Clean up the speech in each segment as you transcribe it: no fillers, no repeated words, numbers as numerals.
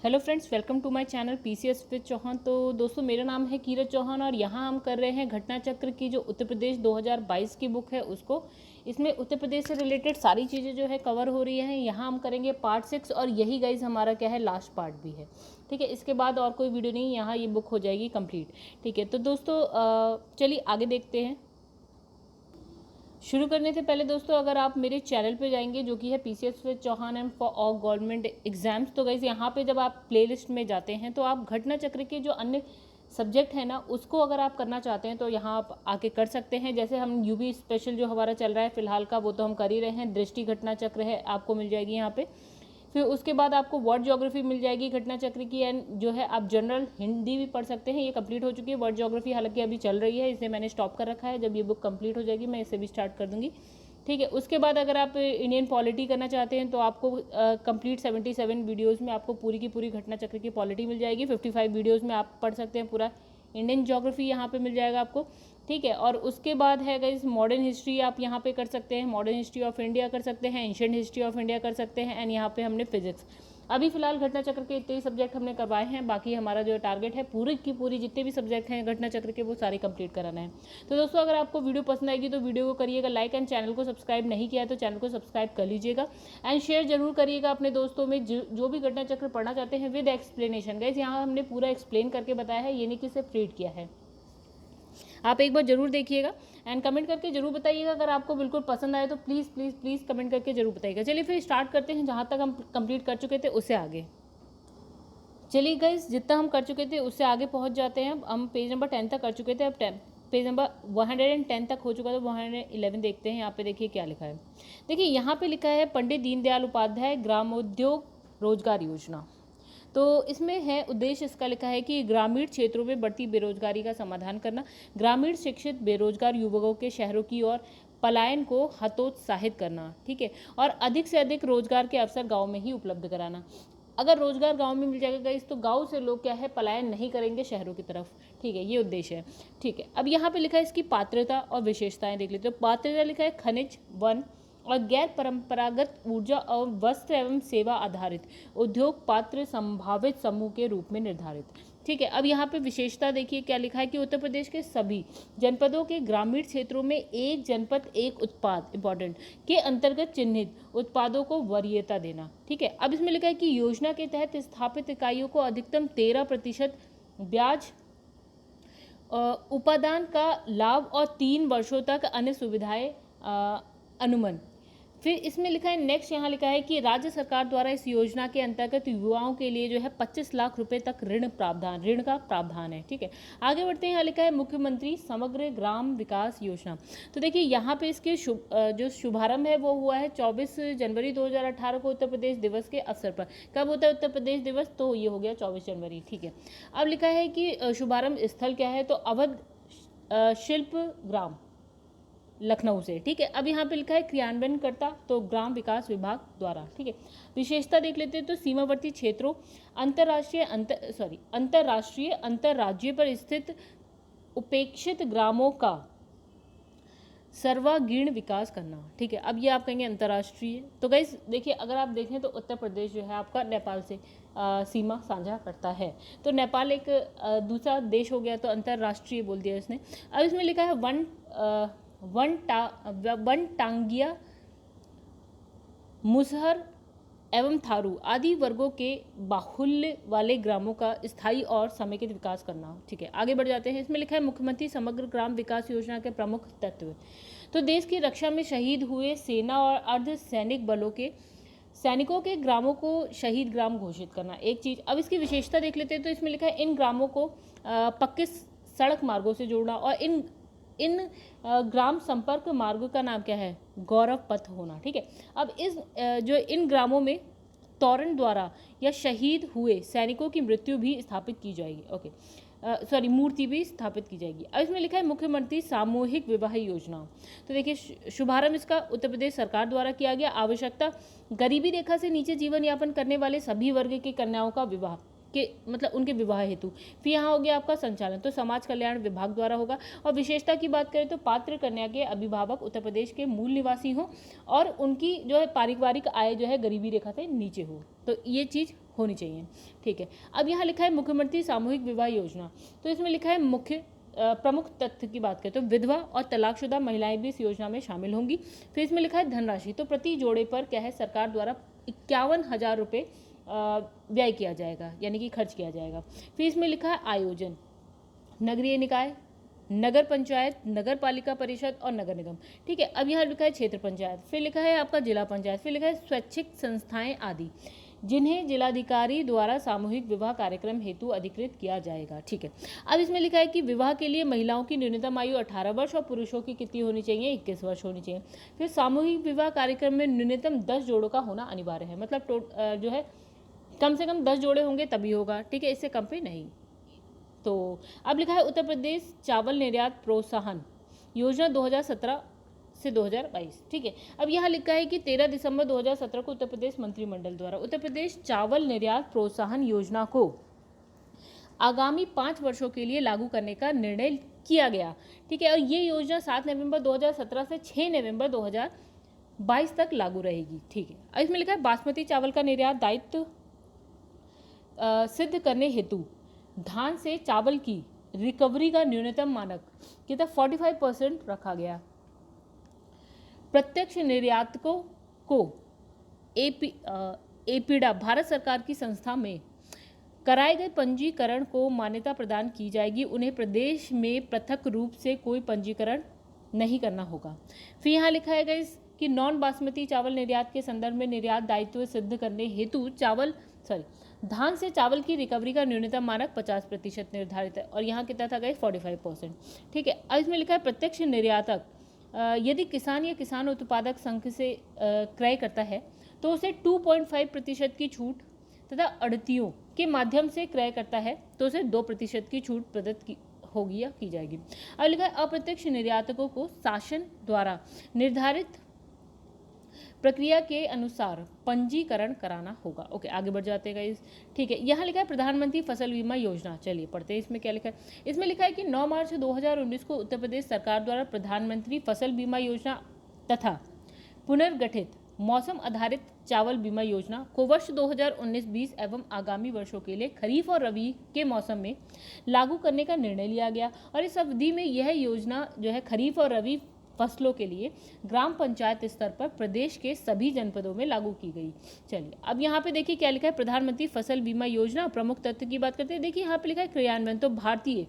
Hello friends, welcome to my channel PCS with Chauhan. तो दोस्तों, मेरा नाम है कीरत चौहान और यहाँ हम कर रहे हैं घटना चक्र की जो उत्तर प्रदेश 2022 की बुक है उसको। इसमें उत्तर प्रदेश से रिलेटेड सारी चीज़ें जो है कवर हो रही हैं। यहाँ हम करेंगे पार्ट 6 और यही गाइज हमारा क्या है, लास्ट पार्ट भी है। ठीक है, इसके बाद और कोई वीडियो नहीं, यहाँ ये बुक हो जाएगी कंप्लीट। ठीक है, तो दोस्तों चलिए आगे देखते हैं। शुरू करने से पहले दोस्तों, अगर आप मेरे चैनल पे जाएंगे जो कि है PCS with Chauhan and for all government exams, तो गाइस यहाँ पे जब आप प्लेलिस्ट में जाते हैं तो आप घटना चक्र के जो अन्य सब्जेक्ट है ना उसको अगर आप करना चाहते हैं तो यहाँ आप आके कर सकते हैं। जैसे हम यूबी स्पेशल जो हमारा चल रहा है फिलहाल का, वो तो हम कर ही रहे हैं। दृष्टि घटना चक्र है, आपको मिल जाएगी यहाँ पे। फिर उसके बाद आपको वर्ड ज्योग्राफी मिल जाएगी घटना चक्र की, एंड जो है आप जनरल हिंदी भी पढ़ सकते हैं। ये कंप्लीट हो चुकी है वर्ड ज्योग्राफी, हालांकि अभी चल रही है, इसे मैंने स्टॉप कर रखा है। जब ये बुक कंप्लीट हो जाएगी मैं इसे भी स्टार्ट कर दूंगी। ठीक है, उसके बाद अगर आप इंडियन पॉलिटी करना चाहते हैं तो आपको कंप्लीट 77 वीडियोज़ में आपको पूरी की पूरी घटना चक्र की पॉलिटी मिल जाएगी। 55 वीडियोज़ में आप पढ़ सकते हैं पूरा इंडियन ज्योग्राफी, यहाँ पे मिल जाएगा आपको। ठीक है, और उसके बाद है गाइस मॉडर्न हिस्ट्री, आप यहाँ पे कर सकते हैं। मॉडर्न हिस्ट्री ऑफ इंडिया कर सकते हैं, एंशिएंट हिस्ट्री ऑफ इंडिया कर सकते हैं, एंड यहाँ पे हमने फिजिक्स। अभी फिलहाल घटना चक्र के इतने ही सब्जेक्ट हमने करवाए हैं। बाकी हमारा जो टारगेट है पूरी की पूरी जितने भी सब्जेक्ट हैं घटना चक्र के वो सारे कंप्लीट कराना है। तो दोस्तों, अगर आपको वीडियो पसंद आएगी तो वीडियो को करिएगा लाइक, एंड चैनल को सब्सक्राइब नहीं किया है तो चैनल को सब्सक्राइब कर लीजिएगा, एंड शेयर जरूर करिएगा अपने दोस्तों में जो भी घटना चक्र पढ़ना चाहते हैं विद एक्सप्लेनेशन। गाइस यहाँ हमने पूरा एक्सप्लेन करके बताया है, ये नहीं कि सिर्फ रीड किया है। आप एक बार जरूर देखिएगा एंड कमेंट करके जरूर बताइएगा। अगर आपको बिल्कुल पसंद आए तो प्लीज़ प्लीज़ प्लीज़ कमेंट करके जरूर बताइएगा। चलिए फिर स्टार्ट करते हैं, जहाँ तक हम कंप्लीट कर चुके थे उससे आगे। चलिए गाइस, जितना हम कर चुके थे उससे आगे पहुंच जाते हैं। हम पेज नंबर 10 तक कर चुके थे, अब पेज नंबर 110 तक हो चुका था। 111 देखते हैं। यहाँ पे देखिए क्या लिखा है। देखिए यहाँ पे लिखा है पंडित दीनदयाल उपाध्याय ग्रामोद्योग रोजगार योजना। तो इसमें है उद्देश्य इसका लिखा है कि ग्रामीण क्षेत्रों में बढ़ती बेरोजगारी का समाधान करना, ग्रामीण शिक्षित बेरोजगार युवकों के शहरों की ओर पलायन को हतोत्साहित करना। ठीक है, और अधिक से अधिक रोजगार के अवसर गांव में ही उपलब्ध कराना। अगर रोजगार गांव में मिल जाएगा इस तो गांव से लोग क्या है, पलायन नहीं करेंगे शहरों की तरफ। ठीक है, ये उद्देश्य है। ठीक है, अब यहाँ पे लिखा है इसकी पात्रता और विशेषताएं देख लेते हो। पात्रता लिखा है खनिज, वन और गैर परंपरागत ऊर्जा और वस्त्र एवं सेवा आधारित उद्योग पात्र संभावित समूह के रूप में निर्धारित। ठीक है, अब यहाँ पे विशेषता देखिए क्या लिखा है कि उत्तर प्रदेश के सभी जनपदों के ग्रामीण क्षेत्रों में एक जनपद एक उत्पाद इंपॉर्टेंट के अंतर्गत चिन्हित उत्पादों को वरीयता देना। ठीक है, अब इसमें लिखा है कि योजना के तहत स्थापित इकाइयों को अधिकतम 13% ब्याज उपादान का लाभ और 3 वर्षों तक अन्य सुविधाएं अनुमन। फिर इसमें लिखा है नेक्स्ट, यहाँ लिखा है कि राज्य सरकार द्वारा इस योजना के अंतर्गत युवाओं के लिए जो है 25 लाख रुपए तक ऋण का प्रावधान है। ठीक है, आगे बढ़ते हैं। यहाँ लिखा है मुख्यमंत्री समग्र ग्राम विकास योजना। तो देखिए यहाँ पे इसके जो शुभारंभ है वो हुआ है 24 जनवरी 2018 को उत्तर प्रदेश दिवस के अवसर पर। कब होता है उत्तर प्रदेश दिवस? तो ये हो गया 24 जनवरी। ठीक है, अब लिखा है कि शुभारंभ स्थल क्या है, तो अवध शिल्प ग्राम लखनऊ से। ठीक है, अब यहाँ पे लिखा है क्रियान्वयन करता तो ग्राम विकास विभाग द्वारा। ठीक है, विशेषता देख लेते हैं तो सीमावर्ती क्षेत्रों अंतर्राष्ट्रीय अंतर्राज्यीय पर स्थित उपेक्षित ग्रामों का सर्वांगीण विकास करना। ठीक है, अब ये आप कहेंगे अंतर्राष्ट्रीय, तो गाइस देखिए अगर आप देखें तो उत्तर प्रदेश जो है आपका नेपाल से सीमा साझा करता है, तो नेपाल एक दूसरा देश हो गया, तो अंतर्राष्ट्रीय बोल दिया इसने। अब इसमें लिखा है वन टांगिया मुसहर एवं थारू आदि वर्गों के बाहुल्य वाले ग्रामों का स्थायी और समेकित विकास करना। ठीक है, आगे बढ़ जाते हैं। इसमें लिखा है मुख्यमंत्री समग्र ग्राम विकास योजना के प्रमुख तत्व। तो देश की रक्षा में शहीद हुए सेना और अर्ध सैनिक बलों के सैनिकों के ग्रामों को शहीद ग्राम घोषित करना एक चीज। अब इसकी विशेषता देख लेते हैं तो इसमें लिखा है इन ग्रामों को पक्के सड़क मार्गों से जोड़ना, और इन ग्राम संपर्क मार्ग का नाम क्या है, गौरव पथ होना। ठीक है, अब इस जो इन ग्रामों में तोरण द्वारा या शहीद हुए सैनिकों की मृत्यु भी स्थापित की जाएगी। ओके, मूर्ति भी स्थापित की जाएगी। अब इसमें लिखा है मुख्यमंत्री सामूहिक विवाह योजना। तो देखिए शुभारंभ इसका उत्तर प्रदेश सरकार द्वारा किया गया। आवश्यकता गरीबी रेखा से नीचे जीवन यापन करने वाले सभी वर्ग की कन्याओं का विवाह। के मतलब उनके विवाह हेतु। फिर यहाँ हो गया आपका संचालन, तो समाज कल्याण विभाग द्वारा होगा। और विशेषता की बात करें तो पात्र कन्या के अभिभावक उत्तर प्रदेश के मूल निवासी हों और उनकी जो है पारिवारिक आय जो है गरीबी रेखा से नीचे हो, तो ये चीज़ होनी चाहिए। ठीक है, अब यहाँ लिखा है मुख्यमंत्री सामूहिक विवाह योजना, तो इसमें लिखा है मुख्य प्रमुख तथ्य की बात करें तो विधवा और तलाकशुदा महिलाएं भी इस योजना में शामिल होंगी। फिर इसमें लिखा है धनराशि, तो प्रति जोड़े पर क्या है सरकार द्वारा 51,000 रुपये व्यय किया जाएगा, यानी कि खर्च किया जाएगा। फिर इसमें लिखा है आयोजन, नगरीय निकाय, नगर पंचायत, नगर पालिका परिषद और नगर निगम। ठीक है, अब यहाँ लिखा है क्षेत्र पंचायत, फिर लिखा है आपका जिला पंचायत, फिर लिखा है स्वैच्छिक संस्थाएं आदि जिन्हें जिलाधिकारी द्वारा सामूहिक विवाह कार्यक्रम हेतु अधिकृत किया जाएगा। ठीक है, अब इसमें लिखा है कि विवाह के लिए महिलाओं की न्यूनतम आयु 18 वर्ष और पुरुषों की कितनी होनी चाहिए, 21 वर्ष होनी चाहिए। फिर सामूहिक विवाह कार्यक्रम में न्यूनतम 10 जोड़ों का होना अनिवार्य है, मतलब जो है कम से कम 10 जोड़े होंगे तभी होगा। ठीक है, इससे कम पे नहीं। तो अब लिखा है उत्तर प्रदेश चावल निर्यात प्रोत्साहन योजना 2017 से 2022। ठीक है, अब यहाँ लिखा है कि 13 दिसंबर 2017 को उत्तर प्रदेश मंत्रिमंडल द्वारा उत्तर प्रदेश चावल निर्यात प्रोत्साहन योजना को आगामी 5 वर्षों के लिए लागू करने का निर्णय किया गया। ठीक है, और ये योजना 7 नवंबर 2017 से 6 नवंबर 2022 तक लागू रहेगी। ठीक है, अब इसमें लिखा है बासमती चावल का निर्यात दायित्व सिद्ध करने हेतु धान से चावल की रिकवरी का न्यूनतम मानक कितना 45% रखा गया। प्रत्यक्ष निर्यातकों को एपीडा भारत सरकार की संस्था में कराए गए पंजीकरण को मान्यता प्रदान की जाएगी। उन्हें प्रदेश में पृथक रूप से कोई पंजीकरण नहीं करना होगा। फिर यहाँ लिखा है गाइस कि नॉन बासमती चावल निर्यात के संदर्भ में निर्यात दायित्व सिद्ध करने हेतु धान से चावल की रिकवरी का न्यूनतम मानक 50% निर्धारित है, और यहाँ कितना था गाइस 45%। ठीक है, अब इसमें लिखा है प्रत्यक्ष निर्यातक यदि किसान या किसान उत्पादक संघ से क्रय करता है तो उसे 2.5% की छूट तथा अड़तियों के माध्यम से क्रय करता है तो उसे 2% की छूट प्रदत्त होगी या की जाएगी। अब लिखा है अप्रत्यक्ष निर्यातकों को शासन द्वारा निर्धारित प्रक्रिया के अनुसार पंजीकरण कराना होगा। ओके, आगे बढ़ जाते हैं गाइस। ठीक है, यहाँ लिखा है प्रधानमंत्री फसल बीमा योजना, चलिए पढ़ते हैं इसमें क्या लिखा है। इसमें लिखा है कि 9 मार्च 2019 को उत्तर प्रदेश सरकार द्वारा प्रधानमंत्री फसल बीमा योजना तथा पुनर्गठित मौसम आधारित चावल बीमा योजना को वर्ष 2019-20 एवं आगामी वर्षों के लिए खरीफ और रबी के मौसम में लागू करने का निर्णय लिया गया, और इस अवधि में यह योजना जो है खरीफ और रबी फसलों के लिए ग्राम पंचायत स्तर पर प्रदेश के सभी जनपदों में लागू की गई। चलिए, अब यहाँ पे देखिए क्या लिखा है प्रधानमंत्री फसल बीमा योजना प्रमुख तथ्य की बात करते हैं। देखिए यहाँ पे लिखा है क्रियान्वयन तो भारतीय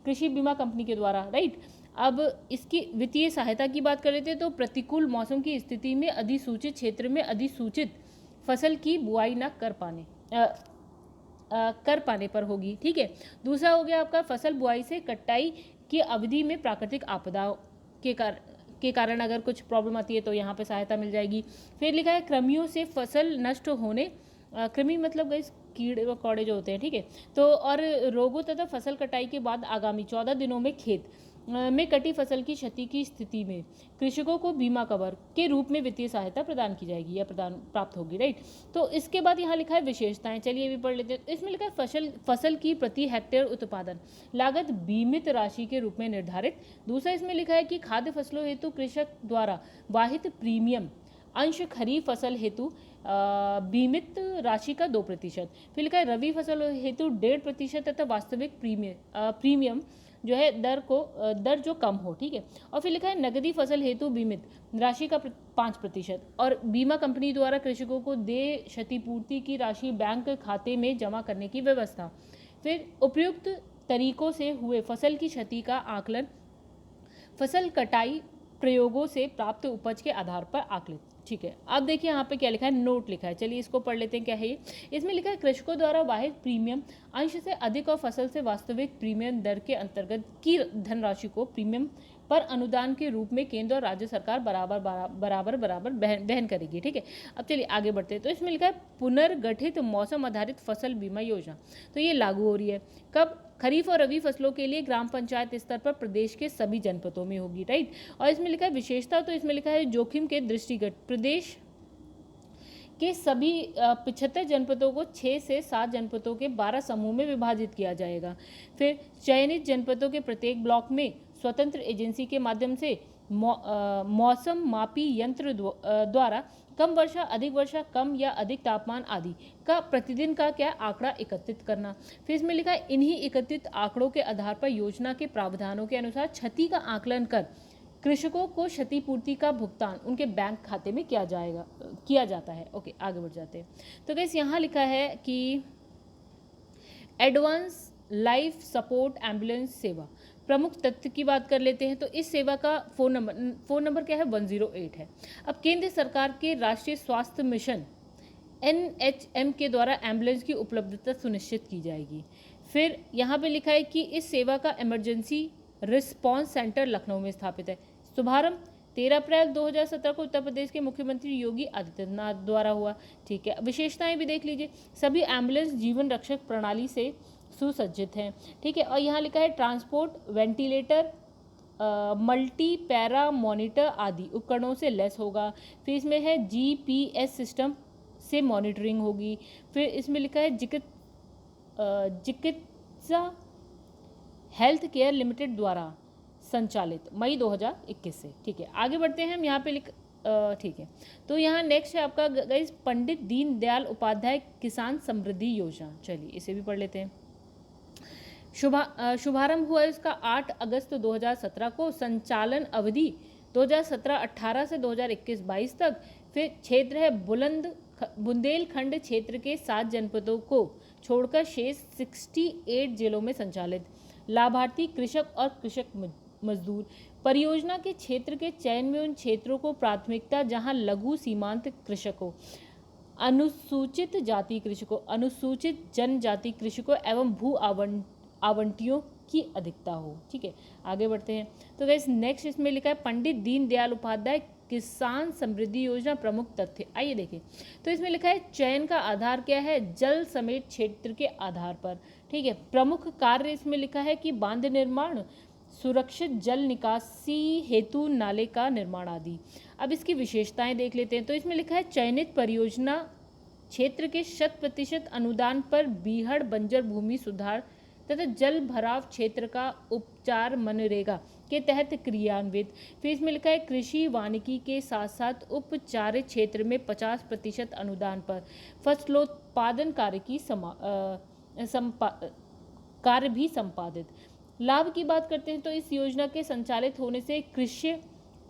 कृषि बीमा कंपनी के द्वारा, राइट। अब इसकी वित्तीय सहायता की बात कर रहे थे तो प्रतिकूल मौसम की स्थिति में अधिसूचित क्षेत्र में अधिसूचित फसल की बुआई न कर पाने पर होगी। ठीक है, दूसरा हो गया आपका फसल बुआई से कटाई की अवधि में प्राकृतिक आपदाओं के कारण अगर कुछ प्रॉब्लम आती है तो यहाँ पे सहायता मिल जाएगी। फिर लिखा है कृमियों से फसल नष्ट होने, कृमि मतलब गई कीड़े मकोड़े जो होते हैं, ठीक है, तो और रोगों तथा फसल कटाई के बाद आगामी 14 दिनों में खेत में कटी फसल की क्षति की स्थिति में कृषकों को बीमा कवर के रूप में वित्तीय सहायता प्रदान की जाएगी या प्राप्त होगी, राइट। तो इसके बाद यहाँ लिखा है विशेषताएं, चलिए भी पढ़ लेते हैं। इसमें लिखा है फसल की प्रति हेक्टेयर उत्पादन लागत बीमित राशि के रूप में निर्धारित। दूसरा इसमें लिखा है कि खाद्य फसलों हेतु कृषक द्वारा वाहित प्रीमियम अंश खरीफ फसल हेतु बीमित राशि का 2%। फिर लिखा है रबी फसल हेतु 1.5% तथा वास्तविक प्रीमियम जो है दर जो कम हो, ठीक है। और फिर लिखा है नगदी फसल हेतु बीमित राशि का 5% और बीमा कंपनी द्वारा कृषकों को देय क्षतिपूर्ति की राशि बैंक खाते में जमा करने की व्यवस्था। फिर उपयुक्त तरीकों से हुए फसल की क्षति का आकलन फसल कटाई प्रयोगों से प्राप्त उपज के आधार पर आकलित, ठीक है। अब देखिए यहाँ पे क्या लिखा है, नोट लिखा है, चलिए इसको पढ़ लेते हैं क्या है ये। इसमें लिखा है कृषकों द्वारा वाहित प्रीमियम अंश से अधिक और फसल से वास्तविक प्रीमियम दर के अंतर्गत की धनराशि को प्रीमियम पर अनुदान के रूप में केंद्र और राज्य सरकार बराबर वहन करेगी, ठीक है। अब चलिए आगे बढ़ते हैं। तो इसमें लिखा है पुनर्गठित मौसम आधारित फसल बीमा योजना, तो ये लागू हो रही है कब, खरीफ और रबी फसलों के लिए ग्राम पंचायत स्तर पर प्रदेश के सभी जनपदों में होगी, राइट। और इसमें लिखा है विशेषता, तो इसमें लिखा है जोखिम के दृष्टिगत प्रदेश के सभी 75 जनपदों को 6 से 7 जनपदों के 12 समूह में विभाजित किया जाएगा। फिर चयनित जनपदों के प्रत्येक ब्लॉक में स्वतंत्र एजेंसी के माध्यम से मौसम मापी यंत्र द्वारा कम वर्षा, अधिक वर्षा, कम या अधिक तापमान आदि का प्रतिदिन का क्या आंकड़ा एकत्रित करना। फिर इसमें लिखा है इन्हीं एकत्रित आंकड़ों के आधार पर योजना के प्रावधानों के अनुसार क्षति का आकलन कर कृषकों को क्षतिपूर्ति का भुगतान उनके बैंक खाते में किया जाता है। ओके, आगे बढ़ जाते हैं। तो गाइस यहाँ लिखा है कि एडवांस लाइफ सपोर्ट एम्बुलेंस सेवा, प्रमुख तथ्य की बात कर लेते हैं। तो इस सेवा का फ़ोन नंबर क्या है, 108 है। अब केंद्र सरकार के राष्ट्रीय स्वास्थ्य मिशन NHM के द्वारा एम्बुलेंस की उपलब्धता सुनिश्चित की जाएगी। फिर यहाँ पे लिखा है कि इस सेवा का इमरजेंसी रिस्पांस सेंटर लखनऊ में स्थापित है। शुभारंभ 13 अप्रैल 2017 को उत्तर प्रदेश के मुख्यमंत्री योगी आदित्यनाथ द्वारा हुआ। ठीक है, विशेषताएं भी देख लीजिए। सभी एम्बुलेंस जीवन रक्षक प्रणाली से सुसज्जित हैं। ठीक है, और यहाँ लिखा है transport, ventilator, multi para monitor आदि उपकरणों से लेस होगा। फिर इसमें है GPS सिस्टम से मॉनिटरिंग होगी। फिर इसमें लिखा है चिकित्सा हेल्थ केयर लिमिटेड द्वारा संचालित, मई 2021 से। ठीक है, आगे बढ़ते हैं हम। यहाँ पे ठीक है, तो यहाँ नेक्स्ट है आपका गाइस पंडित दीनदयाल उपाध्याय किसान समृद्धि योजना। चलिए इसे भी पढ़ लेते हैं। शुभारंभ हुआ इसका 8 अगस्त 2017 को। संचालन अवधि 2017-18 से 2021-22 तक। फिर क्षेत्र है बुंदेलखंड क्षेत्र के 7 जनपदों को छोड़कर शेष 68 जिलों में संचालित। लाभार्थी कृषक और कृषक मजदूर। परियोजना के क्षेत्र के चयन में उन क्षेत्रों को प्राथमिकता जहां लघु सीमांत कृषकों, अनुसूचित जाति कृषकों, अनुसूचित जनजाति कृषकों एवं भू आवंटियों की अधिकता हो। ठीक है, आगे बढ़ते हैं। तो गाइस नेक्स्ट इसमें लिखा है पंडित दीनदयाल उपाध्याय किसान समृद्धि योजना प्रमुख तथ्य। आइए देखें, तो इसमें लिखा है चयन का आधार क्या है, जल समेत क्षेत्र के आधार पर। ठीक है, प्रमुख कार्य इसमें लिखा है कि बांध निर्माण, सुरक्षित जल निकासी हेतु नाले का निर्माण आदि। अब इसकी विशेषताएं देख लेते हैं। तो इसमें लिखा है चयनित परियोजना क्षेत्र के 100% अनुदान पर बीहड़ बंजर भूमि सुधार तथा जल भराव क्षेत्र का उपचार मनरेगा के तहत क्रियान्वित। फिर इसमें लिखा है कृषि वानिकी के साथ साथ उपचारित क्षेत्र में 50% अनुदान पर फसलोत्पादन कार्य भी संपादित। लाभ की बात करते हैं तो इस योजना के संचालित होने से कृषि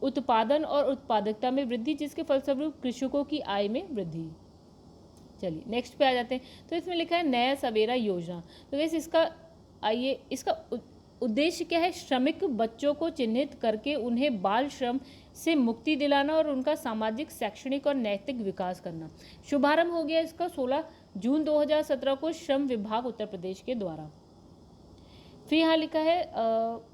उत्पादन और उत्पादकता में वृद्धि, जिसके फलस्वरूप कृषकों की आय में वृद्धि। चलिए नेक्स्ट पे आ जाते हैं। तो इसमें लिखा है नया सवेरा योजना। तो वैसे इसका उद्देश्य क्या है, श्रमिक बच्चों को चिन्हित करके उन्हें बाल श्रम से मुक्ति दिलाना और उनका सामाजिक, शैक्षणिक और नैतिक विकास करना। शुभारंभ हो गया इसका 16 जून 2017 को श्रम विभाग उत्तर प्रदेश के द्वारा। फिर यहाँ लिखा है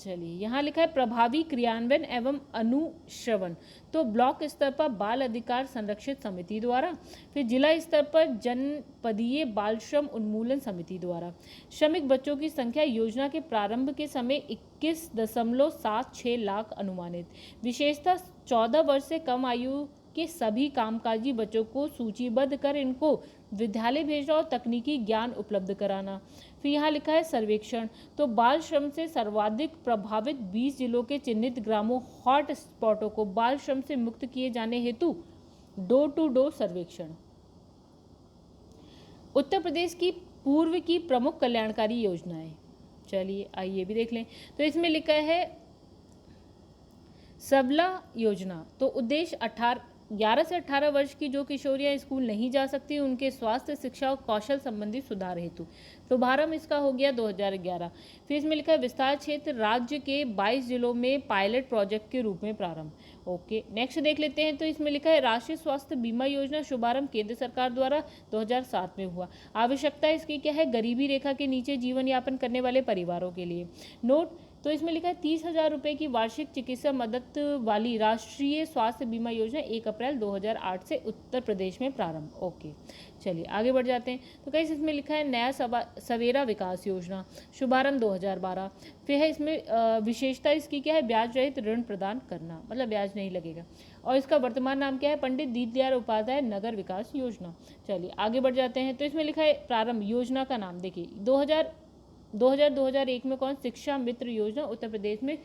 यहाँ लिखा है प्रभावी क्रियान्वयन एवं अनुश्रवण, तो ब्लॉक स्तर पर बाल अधिकार संरक्षित समिति द्वारा। फिर जिला स्तर पर जनपदीय बाल श्रम उन्मूलन समिति द्वारा। श्रमिक बच्चों की संख्या योजना के प्रारंभ के समय 21.76 लाख अनुमानित। विशेषता 14 वर्ष से कम आयु के सभी कामकाजी बच्चों को सूचीबद्ध कर इनको विद्यालय भेजना और तकनीकी ज्ञान उपलब्ध कराना। फिर यहाँ लिखा है सर्वेक्षण, तो बाल श्रम से सर्वाधिक प्रभावित 20 जिलों के चिन्हित ग्रामों हॉट स्पॉटों को बाल श्रम से मुक्त किए जाने हेतु डोर टू डोर सर्वेक्षण। उत्तर प्रदेश की पूर्व की प्रमुख कल्याणकारी योजनाएं। चलिए आइए भी देख लें। तो इसमें लिखा है सबला योजना, तो उद्देश्य 11 से 18 वर्ष की जो किशोरियां स्कूल नहीं जा सकती उनके स्वास्थ्य, शिक्षा और कौशल संबंधी सुधार हेतु। शुभारंभ इसका हो गया 2011। फिर इसमें लिखा है विस्तार क्षेत्र राज्य के 22 जिलों में पायलट प्रोजेक्ट के रूप में प्रारंभ। ओके नेक्स्ट देख लेते हैं। तो इसमें लिखा है राष्ट्रीय स्वास्थ्य बीमा योजना, शुभारंभ केंद्र सरकार द्वारा 2007 में हुआ। आवश्यकता इसकी क्या है, गरीबी रेखा के नीचे जीवन यापन करने वाले परिवारों के लिए। नोट, तो इसमें लिखा है 30,000 रुपये की वार्षिक चिकित्सा मदद वाली राष्ट्रीय स्वास्थ्य बीमा योजना 1 अप्रैल 2008 से उत्तर प्रदेश में प्रारंभ। ओके, चलिए आगे बढ़ जाते हैं। तो गाइस इसमें लिखा है नया सवेरा विकास योजना, शुभारंभ 2012। फिर है इसमें विशेषता इसकी क्या है, ब्याज रहित ऋण प्रदान करना, मतलब ब्याज नहीं लगेगा। और इसका वर्तमान नाम क्या है, पंडित दीनदयाल उपाध्याय नगर विकास योजना। चलिए आगे बढ़ जाते हैं। तो इसमें लिखा है प्रारंभ, योजना का नाम देखिए 2001 में कौन, शिक्षा मित्र योजना उत्तर प्रदेश में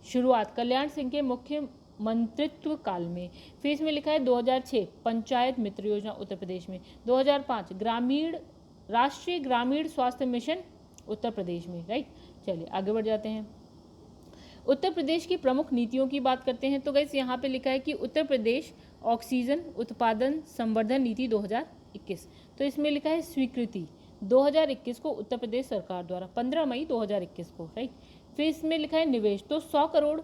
शुरुआत कल्याण सिंह के मुख्य मंत्रित्व काल में। फिर इसमें लिखा है 2006 पंचायत मित्र योजना उत्तर प्रदेश में। 2005 राष्ट्रीय ग्रामीण स्वास्थ्य मिशन उत्तर प्रदेश में, राइट। चलिए आगे बढ़ जाते हैं। उत्तर प्रदेश की प्रमुख नीतियों की बात करते हैं। तो गाइस यहाँ पे लिखा है कि उत्तर प्रदेश ऑक्सीजन उत्पादन संवर्धन नीति 2021। तो इसमें लिखा है स्वीकृति 2021 को उत्तर प्रदेश सरकार द्वारा 15 मई 2021 को, राइट। फिर इसमें लिखा है निवेश, तो 100 करोड़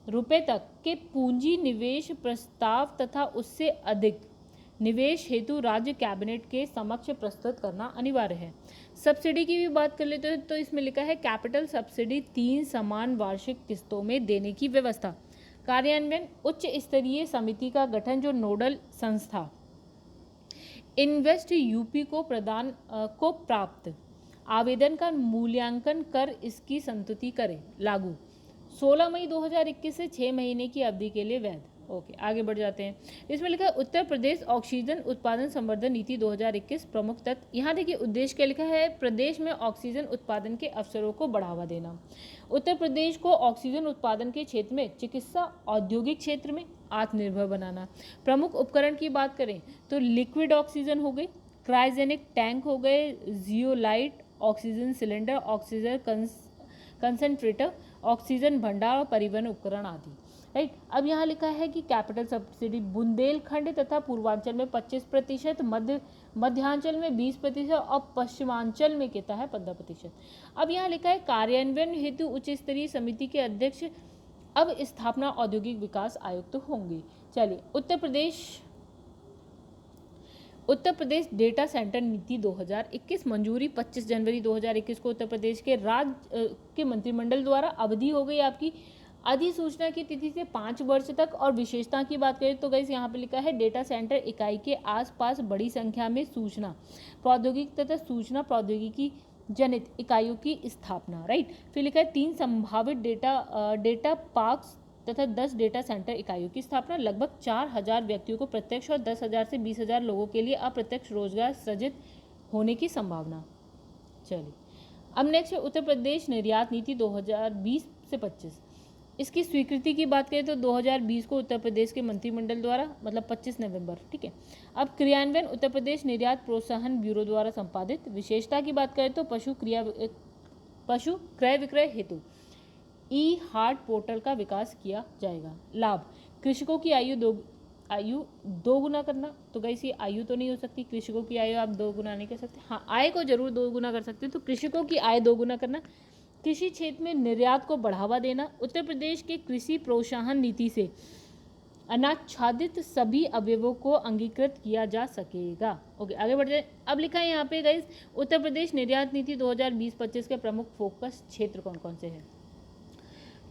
रुपए तक के पूंजी निवेश प्रस्ताव तथा उससे अधिक निवेश हेतु राज्य कैबिनेट के समक्ष प्रस्तुत करना अनिवार्य है। सब्सिडी की भी बात कर लेते हैं। तो इसमें लिखा है कैपिटल सब्सिडी 3 समान वार्षिक किस्तों में देने की व्यवस्था। कार्यान्वयन उच्च स्तरीय समिति का गठन जो नोडल संस्था इन्वेस्ट यूपी को प्राप्त आवेदन का मूल्यांकन कर इसकी संतुति करे, लागू 16 मई 2021 से 6 महीने की अवधि के लिए वैध। ओके, आगे बढ़ जाते हैं। इसमें लिखा है उत्तर प्रदेश ऑक्सीजन उत्पादन संवर्धन नीति 2021 प्रमुख तत्व। यहाँ देखिए उद्देश्य क्या लिखा है, प्रदेश में ऑक्सीजन उत्पादन के अवसरों को बढ़ावा देना। उत्तर प्रदेश को ऑक्सीजन उत्पादन के क्षेत्र में चिकित्सा औद्योगिक क्षेत्र में आत्मनिर्भर बनाना। प्रमुख उपकरण की बात करें तो लिक्विड ऑक्सीजन हो गई, क्रायोजेनिक टैंक हो गए, zeolite oxygen cylinder, oxygen concentrator, oxygen भंडार और परिवहन उपकरण आदि, राइट। अब यहाँ लिखा है कि कैपिटल सब्सिडी बुंदेलखंड तथा पूर्वांचल में 25%, मध्यांचल में 20% और पश्चिमांचल में कितना है 15%। अब यहाँ लिखा है कार्यान्वयन हेतु उच्च स्तरीय समिति के अध्यक्ष अब स्थापना औद्योगिक विकास आयुक्त होंगे। चलिए उत्तर प्रदेश डेटा सेंटर नीति 2021 मंजूरी 25 जनवरी 2021 को उत्तर प्रदेश के राज्य के मंत्रिमंडल द्वारा। अवधि हो गई आपकी अधिसूचना की तिथि से 5 वर्ष तक। और विशेषता की बात करें तो गाइस यहाँ पे लिखा है डेटा सेंटर इकाई के आसपास बड़ी संख्या में सूचना प्रौद्योगिकी तथा सूचना प्रौद्योगिकी जनित इकाइयों की स्थापना, राइट। फिर लिखा है 3 संभावित डेटा पार्क्स तथा 10 डेटा सेंटर इकाइयों की स्थापना। लगभग 4,000 व्यक्तियों को प्रत्यक्ष और 10,000 से 20,000 लोगों के लिए अप्रत्यक्ष रोजगार सृजित होने की संभावना। चलिए अब नेक्स्ट है उत्तर प्रदेश निर्यात नीति 2020 से 25। इसकी स्वीकृति की बात करें तो 2020 को उत्तर प्रदेश के मंत्रिमंडल द्वारा, मतलब 25 नवंबर, ठीक है। अब क्रियान्वयन उत्तर प्रदेश निर्यात प्रोत्साहन ब्यूरो द्वारा संपादित। विशेषता की बात करें तो पशु क्रय विक्रय हेतु ई हार्ट पोर्टल का विकास किया जाएगा। लाभ कृषकों की आयु दोगुना करना। तो गाइस ये आयु तो नहीं हो सकती, कृषकों की आयु आप दोगुना नहीं कर सकते, हाँ आय को जरूर दोगुना कर सकते हैं। तो कृषकों की आय दोगुना करना, कृषि क्षेत्र में निर्यात को बढ़ावा देना। उत्तर प्रदेश के कृषि प्रोत्साहन नीति से अनाच्छादित सभी अवयवों को अंगीकृत किया जा सकेगा। ओके, आगे बढ़ जाए। अब लिखा है यहाँ पे गाइस उत्तर प्रदेश निर्यात नीति 2020-25 के प्रमुख फोकस क्षेत्र कौन कौन से हैं।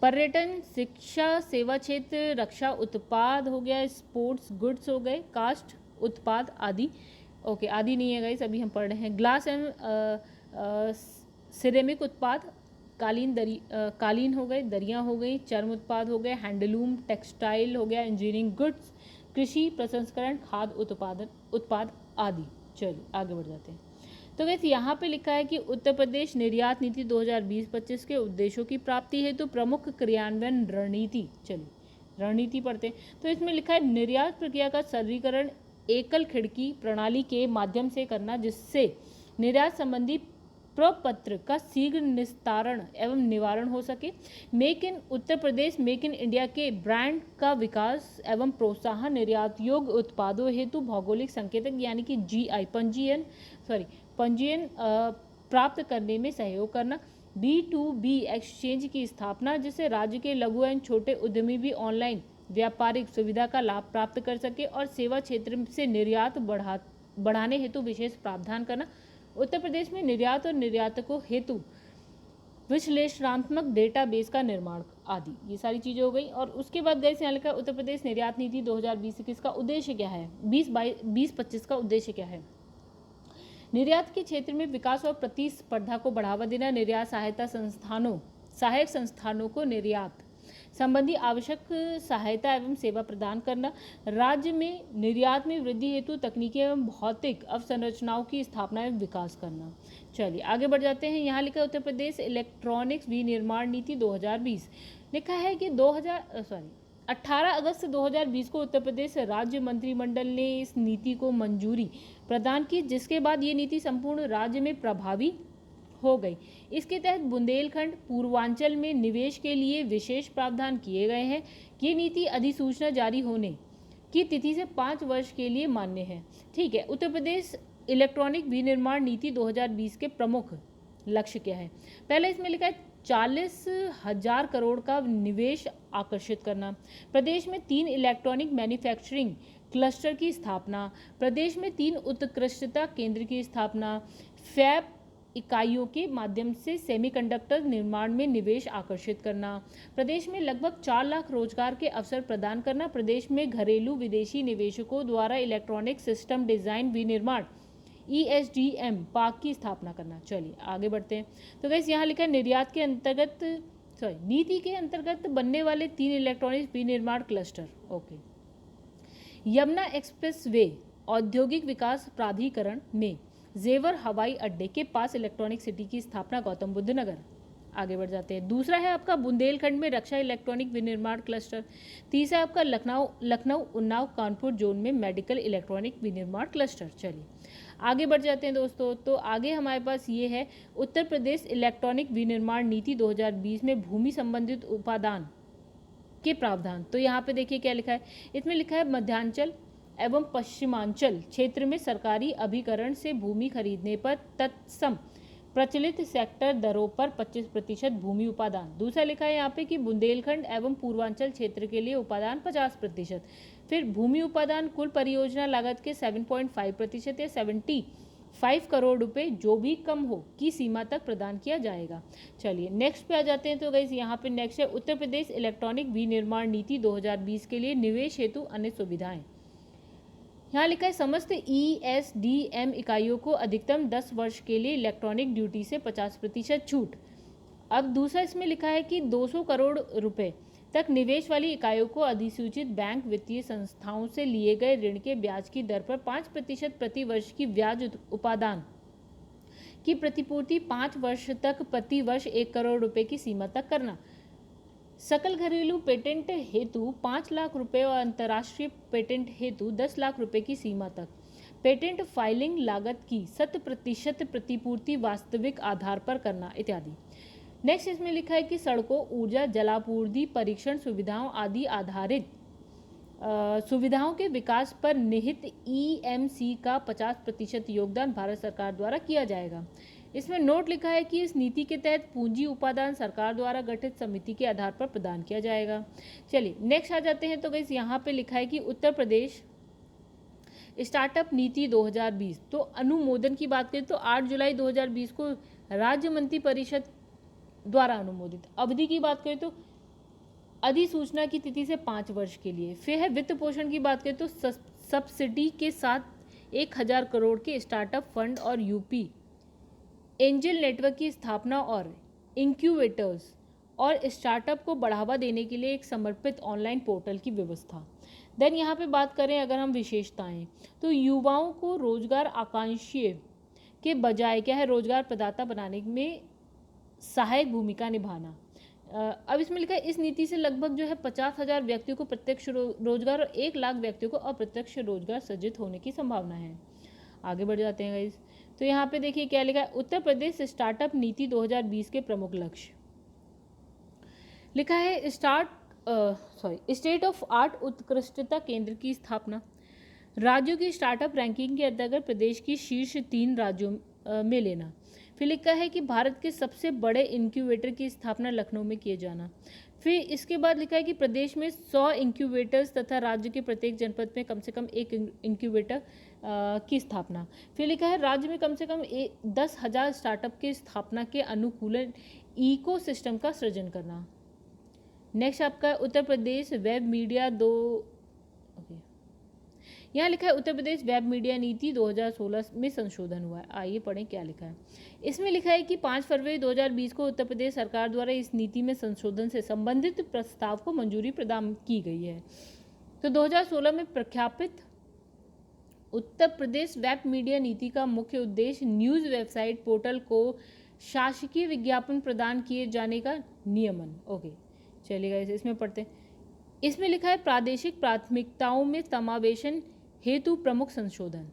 पर्यटन, शिक्षा, सेवा क्षेत्र, रक्षा उत्पाद हो गया, स्पोर्ट्स गुड्स हो गए, कास्ट उत्पाद आदि। ओके, आदि नहीं है गाइस, अभी हम पढ़ रहे हैं। ग्लास एवं सिरेमिक उत्पाद, कालीन हो गए, दरियाँ हो गई, चर्म उत्पाद हो गए, हैंडलूम टेक्सटाइल हो गया, इंजीनियरिंग गुड्स, कृषि प्रसंस्करण, खाद्य उत्पाद आदि। चलिए आगे बढ़ जाते हैं। तो वैसे यहाँ पे लिखा है कि उत्तर प्रदेश निर्यात नीति 2020-25 के उद्देश्यों की प्राप्ति हेतु प्रमुख क्रियान्वयन रणनीति। चलिए रणनीति पढ़ते हैं। तो इसमें लिखा है निर्यात प्रक्रिया का सरलीकरण एकल खिड़की प्रणाली के माध्यम से करना, जिससे निर्यात संबंधी प्रपत्र का शीघ्र निस्तारण एवं निवारण हो सके। Make in Uttar Pradesh, make in India के ब्रांड का विकास एवं प्रोत्साहन, निर्यात योग्य उत्पादों हेतु भौगोलिक संकेतक यानी कि GI पंजीयन प्राप्त करने में सहयोग करना। B2B एक्सचेंज की स्थापना, जिससे राज्य के लघु एवं छोटे उद्यमी भी ऑनलाइन व्यापारिक सुविधा का लाभ प्राप्त कर सके। और सेवा क्षेत्र से निर्यात बढ़ाने हेतु विशेष प्रावधान करना। उत्तर प्रदेश में निर्यात और निर्यातकों हेतु विश्लेषणात्मक डेटाबेस का निर्माण आदि, ये सारी चीज़ें हो गई। और उसके बाद गए यहाँ लिखा उत्तर प्रदेश निर्यात नीति 2020-21 का उद्देश्य क्या है, 20-25 का उद्देश्य क्या है। निर्यात के क्षेत्र में विकास और प्रतिस्पर्धा को बढ़ावा देना, निर्यात सहायक संस्थानों को निर्यात संबंधी आवश्यक सहायता एवं सेवा प्रदान करना, राज्य में निर्यात में वृद्धि हेतु तकनीकी एवं भौतिक अवसंरचनाओं की स्थापना एवं विकास करना। चलिए आगे बढ़ जाते हैं। यहाँ लिखा उत्तर प्रदेश इलेक्ट्रॉनिक्स विनिर्माण नीति 2020, लिखा है कि 18 अगस्त 2020 को उत्तर प्रदेश राज्य मंत्रिमंडल ने इस नीति को मंजूरी प्रदान की, जिसके बाद ये नीति संपूर्ण राज्य में प्रभावी हो गई। इसके तहत बुंदेलखंड पूर्वांचल में निवेश के लिए विशेष प्रावधान किए गए हैं। ये नीति अधिसूचना जारी होने की तिथि से 5 वर्ष के लिए मान्य है। ठीक है, उत्तर प्रदेश इलेक्ट्रॉनिक विनिर्माण नीति 2020 के प्रमुख लक्ष्य क्या है। पहले इसमें लिखा है 40,000 करोड़ का निवेश आकर्षित करना, प्रदेश में 3 इलेक्ट्रॉनिक मैन्युफैक्चरिंग क्लस्टर की स्थापना, प्रदेश में 3 उत्कृष्टता केंद्र की स्थापना, फैब इकाइयों के माध्यम से सेमीकंडक्टर निर्माण में निवेश आकर्षित करना, प्रदेश में लगभग 4 लाख रोजगार के अवसर प्रदान करना, प्रदेश में घरेलू विदेशी निवेशकों द्वारा इलेक्ट्रॉनिक सिस्टम डिजाइन विनिर्माण ESDM पार्क की स्थापना करना। चलिए आगे बढ़ते हैं। तो गाइस यहाँ लिखा है निर्यात के अंतर्गत नीति के अंतर्गत बनने वाले 3 इलेक्ट्रॉनिक विनिर्माण cluster. Okay, Yamuna express way औद्योगिक विकास प्राधिकरण ने जेवर हवाई अड्डे के पास इलेक्ट्रॉनिक सिटी की स्थापना, गौतम बुद्ध नगर। आगे बढ़ जाते हैं। दूसरा है आपका बुंदेलखंड में रक्षा इलेक्ट्रॉनिक विनिर्माण क्लस्टर। तीसरा है आपका लखनऊ उन्नाव कानपुर जोन में मेडिकल इलेक्ट्रॉनिक विनिर्माण क्लस्टर। चलिए आगे बढ़ जाते हैं दोस्तों। तो आगे हमारे पास ये है उत्तर प्रदेश इलेक्ट्रॉनिक विनिर्माण नीति 2020 में भूमि संबंधित उपादान के प्रावधान। तो यहाँ पे देखिए क्या लिखा है, इसमें लिखा है मध्यांचल एवं पश्चिमांचल क्षेत्र में सरकारी अभिकरण से भूमि खरीदने पर तत्सम प्रचलित सेक्टर दरों पर 25% भूमि उपादान। दूसरा लिखा है यहाँ पे कि बुंदेलखंड एवं पूर्वांचल क्षेत्र के लिए उपादान 50%। फिर भूमि उपादान कुल परियोजना लागत के 7.5% या 75 करोड़ रुपए जो भी कम हो की सीमा तक प्रदान किया जाएगा। चलिए नेक्स्ट पे आ जाते हैं। तो गाइस यहाँ पे नेक्स्ट है उत्तर प्रदेश इलेक्ट्रॉनिक विनिर्माण नीति 2020 के लिए निवेश हेतु अन्य सुविधाएं। यहाँ लिखा है समस्त ESDM इकाइयों को अधिकतम 10 वर्ष के लिए इलेक्ट्रॉनिक ड्यूटी से 50% छूट। अब दूसरा इसमें लिखा है कि 200 करोड़ रुपए तक निवेश वाली इकाइयों को अधिसूचित बैंक वित्तीय संस्थाओं से लिए गए ऋण के ब्याज की दर पर 5% प्रति वर्ष की ब्याज उपादान की प्रतिपूर्ति 5 वर्ष तक प्रति वर्ष 1 करोड़ रुपए की सीमा तक करना। सकल घरेलू पेटेंट हेतु 5 लाख रुपए और अंतर्राष्ट्रीय पेटेंट हेतु 10 लाख रुपए की सीमा तक पेटेंट फाइलिंग लागत की 100% प्रतिपूर्ति वास्तविक आधार पर करना इत्यादि। नेक्स्ट इसमें लिखा है कि सड़कों, ऊर्जा, जलापूर्ति, परीक्षण सुविधाओं आदि आधारित सुविधाओं के विकास पर निहित EMC का 50% योगदान भारत सरकार द्वारा किया जाएगा। इसमें नोट लिखा है कि इस नीति के तहत पूंजी उपादान सरकार द्वारा गठित समिति के आधार पर प्रदान किया जाएगा। चलिए नेक्स्ट आ जाते हैं। तो गाइस यहाँ पे लिखा है कि उत्तर प्रदेश स्टार्टअप नीति 2020। तो अनुमोदन की बात करें तो 8 जुलाई 2020 को राज्य मंत्री परिषद द्वारा अनुमोदित। अवधि की बात करें तो अधिसूचना की तिथि से 5 वर्ष के लिए। फिर है वित्त पोषण की बात करें तो सब्सिडी के साथ 1000 करोड़ के स्टार्टअप फंड और यूपी एंजल नेटवर्क की स्थापना और इंक्यूबेटर्स और स्टार्टअप को बढ़ावा देने के लिए एक समर्पित ऑनलाइन पोर्टल की व्यवस्था। देन यहाँ पे बात करें अगर हम विशेषताएं तो युवाओं को रोजगार आकांक्षी के बजाय क्या है रोजगार प्रदाता बनाने में सहायक भूमिका निभाना। अब इसमें लिखा है इस नीति से लगभग जो है 50,000 व्यक्तियों को प्रत्यक्ष रोजगार और 1 लाख व्यक्तियों को अप्रत्यक्ष रोजगार सृजित होने की संभावना है। आगे बढ़ जाते हैं गाइस। तो यहाँ पे देखिए क्या लिखा है उत्तर प्रदेश स्टार्टअप नीति 2020 के प्रमुख लक्ष्य। लिखा है स्टेट ऑफ आर्ट उत्कृष्टता केंद्र की स्थापना, राज्यों की स्टार्टअप रैंकिंग के अंतर्गत प्रदेश की शीर्ष 3 राज्यों में लेना। फिर लिखा है कि भारत के सबसे बड़े इंक्यूबेटर की स्थापना लखनऊ में किए जाना। फिर इसके बाद लिखा है कि प्रदेश में 100 इंक्यूबेटर्स तथा राज्य के प्रत्येक जनपद में कम से कम एक इंक्यूबेटर की स्थापना। फिर लिखा है राज्य में कम से कम 10,000 स्टार्टअप की स्थापना के अनुकूलन इकोसिस्टम का सृजन करना। नेक्स्ट आपका उत्तर प्रदेश वेब मीडिया यहाँ लिखा है उत्तर प्रदेश वेब मीडिया नीति 2016 में संशोधन हुआ है। आइए पढ़ें क्या लिखा है। इसमें लिखा है कि 5 फरवरी 2020 को उत्तर प्रदेश सरकार द्वारा इस नीति में संशोधन से संबंधित प्रस्ताव को मंजूरी प्रदान की गई है। तो 2016 में प्रख्यापित उत्तर प्रदेश वेब मीडिया नीति का मुख्य उद्देश्य न्यूज़ वेबसाइट पोर्टल को शासकीय विज्ञापन प्रदान किए जाने का नियमन। ओके चलिएगा इसमें पढ़ते हैं। इसमें लिखा है प्रादेशिक प्राथमिकताओं में समावेशन हेतु प्रमुख संशोधन।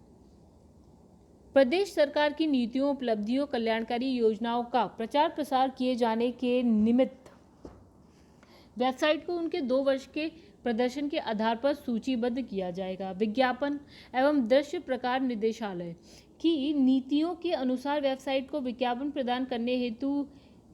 प्रदेश सरकार की नीतियों, उपलब्धियों, कल्याणकारी योजनाओं का प्रचार प्रसार किए जाने के निमित्त वेबसाइट को उनके 2 वर्ष के प्रदर्शन के आधार पर सूचीबद्ध किया जाएगा। विज्ञापन एवं दृश्य प्रकार निदेशालय की नीतियों के अनुसार वेबसाइट को विज्ञापन प्रदान करने हेतु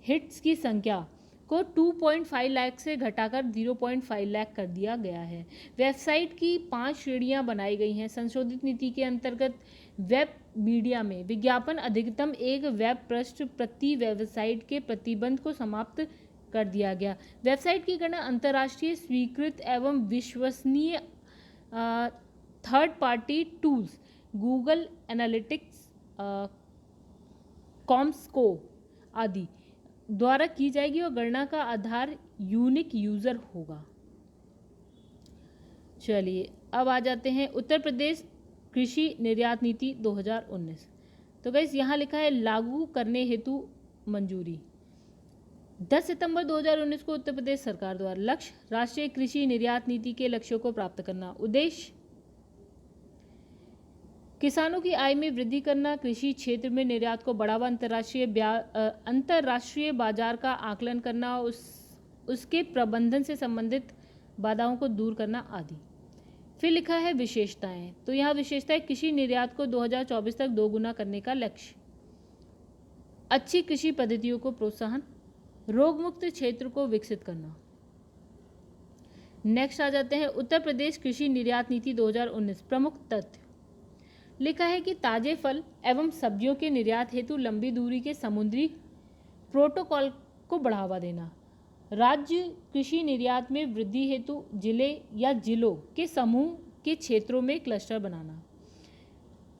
हिट्स की संख्या को 2.5 लाख से घटाकर 0.5 लाख कर दिया गया है। वेबसाइट की 5 श्रेणियां बनाई गई हैं। संशोधित नीति के अंतर्गत वेब मीडिया में विज्ञापन अधिकतम एक वेब पृष्ठ प्रति वेबसाइट के प्रतिबंध को समाप्त कर दिया गया। वेबसाइट की गणना अंतर्राष्ट्रीय स्वीकृत एवं विश्वसनीय third party tools Google analytics, CommScope आदि द्वारा की जाएगी और गणना का आधार यूनिक यूजर होगा। चलिए अब आ जाते हैं उत्तर प्रदेश कृषि निर्यात नीति 2019। तो गाइस यहाँ लिखा है लागू करने हेतु मंजूरी। 10 सितंबर 2019 को उत्तर प्रदेश सरकार द्वारा लक्ष्य राष्ट्रीय कृषि निर्यात नीति के लक्ष्यों को प्राप्त करना। उद्देश्य किसानों की आय में वृद्धि करना, कृषि क्षेत्र में निर्यात को बढ़ावा, अंतर्राष्ट्रीय बाजार का आकलन करना, उसके प्रबंधन से संबंधित बाधाओं को दूर करना आदि। फिर लिखा है विशेषताएं। तो यहाँ विशेषताएं कृषि निर्यात को 2024 तक 2 गुना करने का लक्ष्य, अच्छी कृषि पद्धतियों को प्रोत्साहन, रोग मुक्त क्षेत्र को विकसित करना। नेक्स्ट आ जाते हैं उत्तर प्रदेश कृषि निर्यात नीति 2019 प्रमुख तथ्य। लिखा है कि ताजे फल एवं सब्जियों के निर्यात हेतु लंबी दूरी के समुद्री प्रोटोकॉल को बढ़ावा देना, राज्य कृषि निर्यात में वृद्धि हेतु जिले या जिलों के समूह के क्षेत्रों में क्लस्टर बनाना,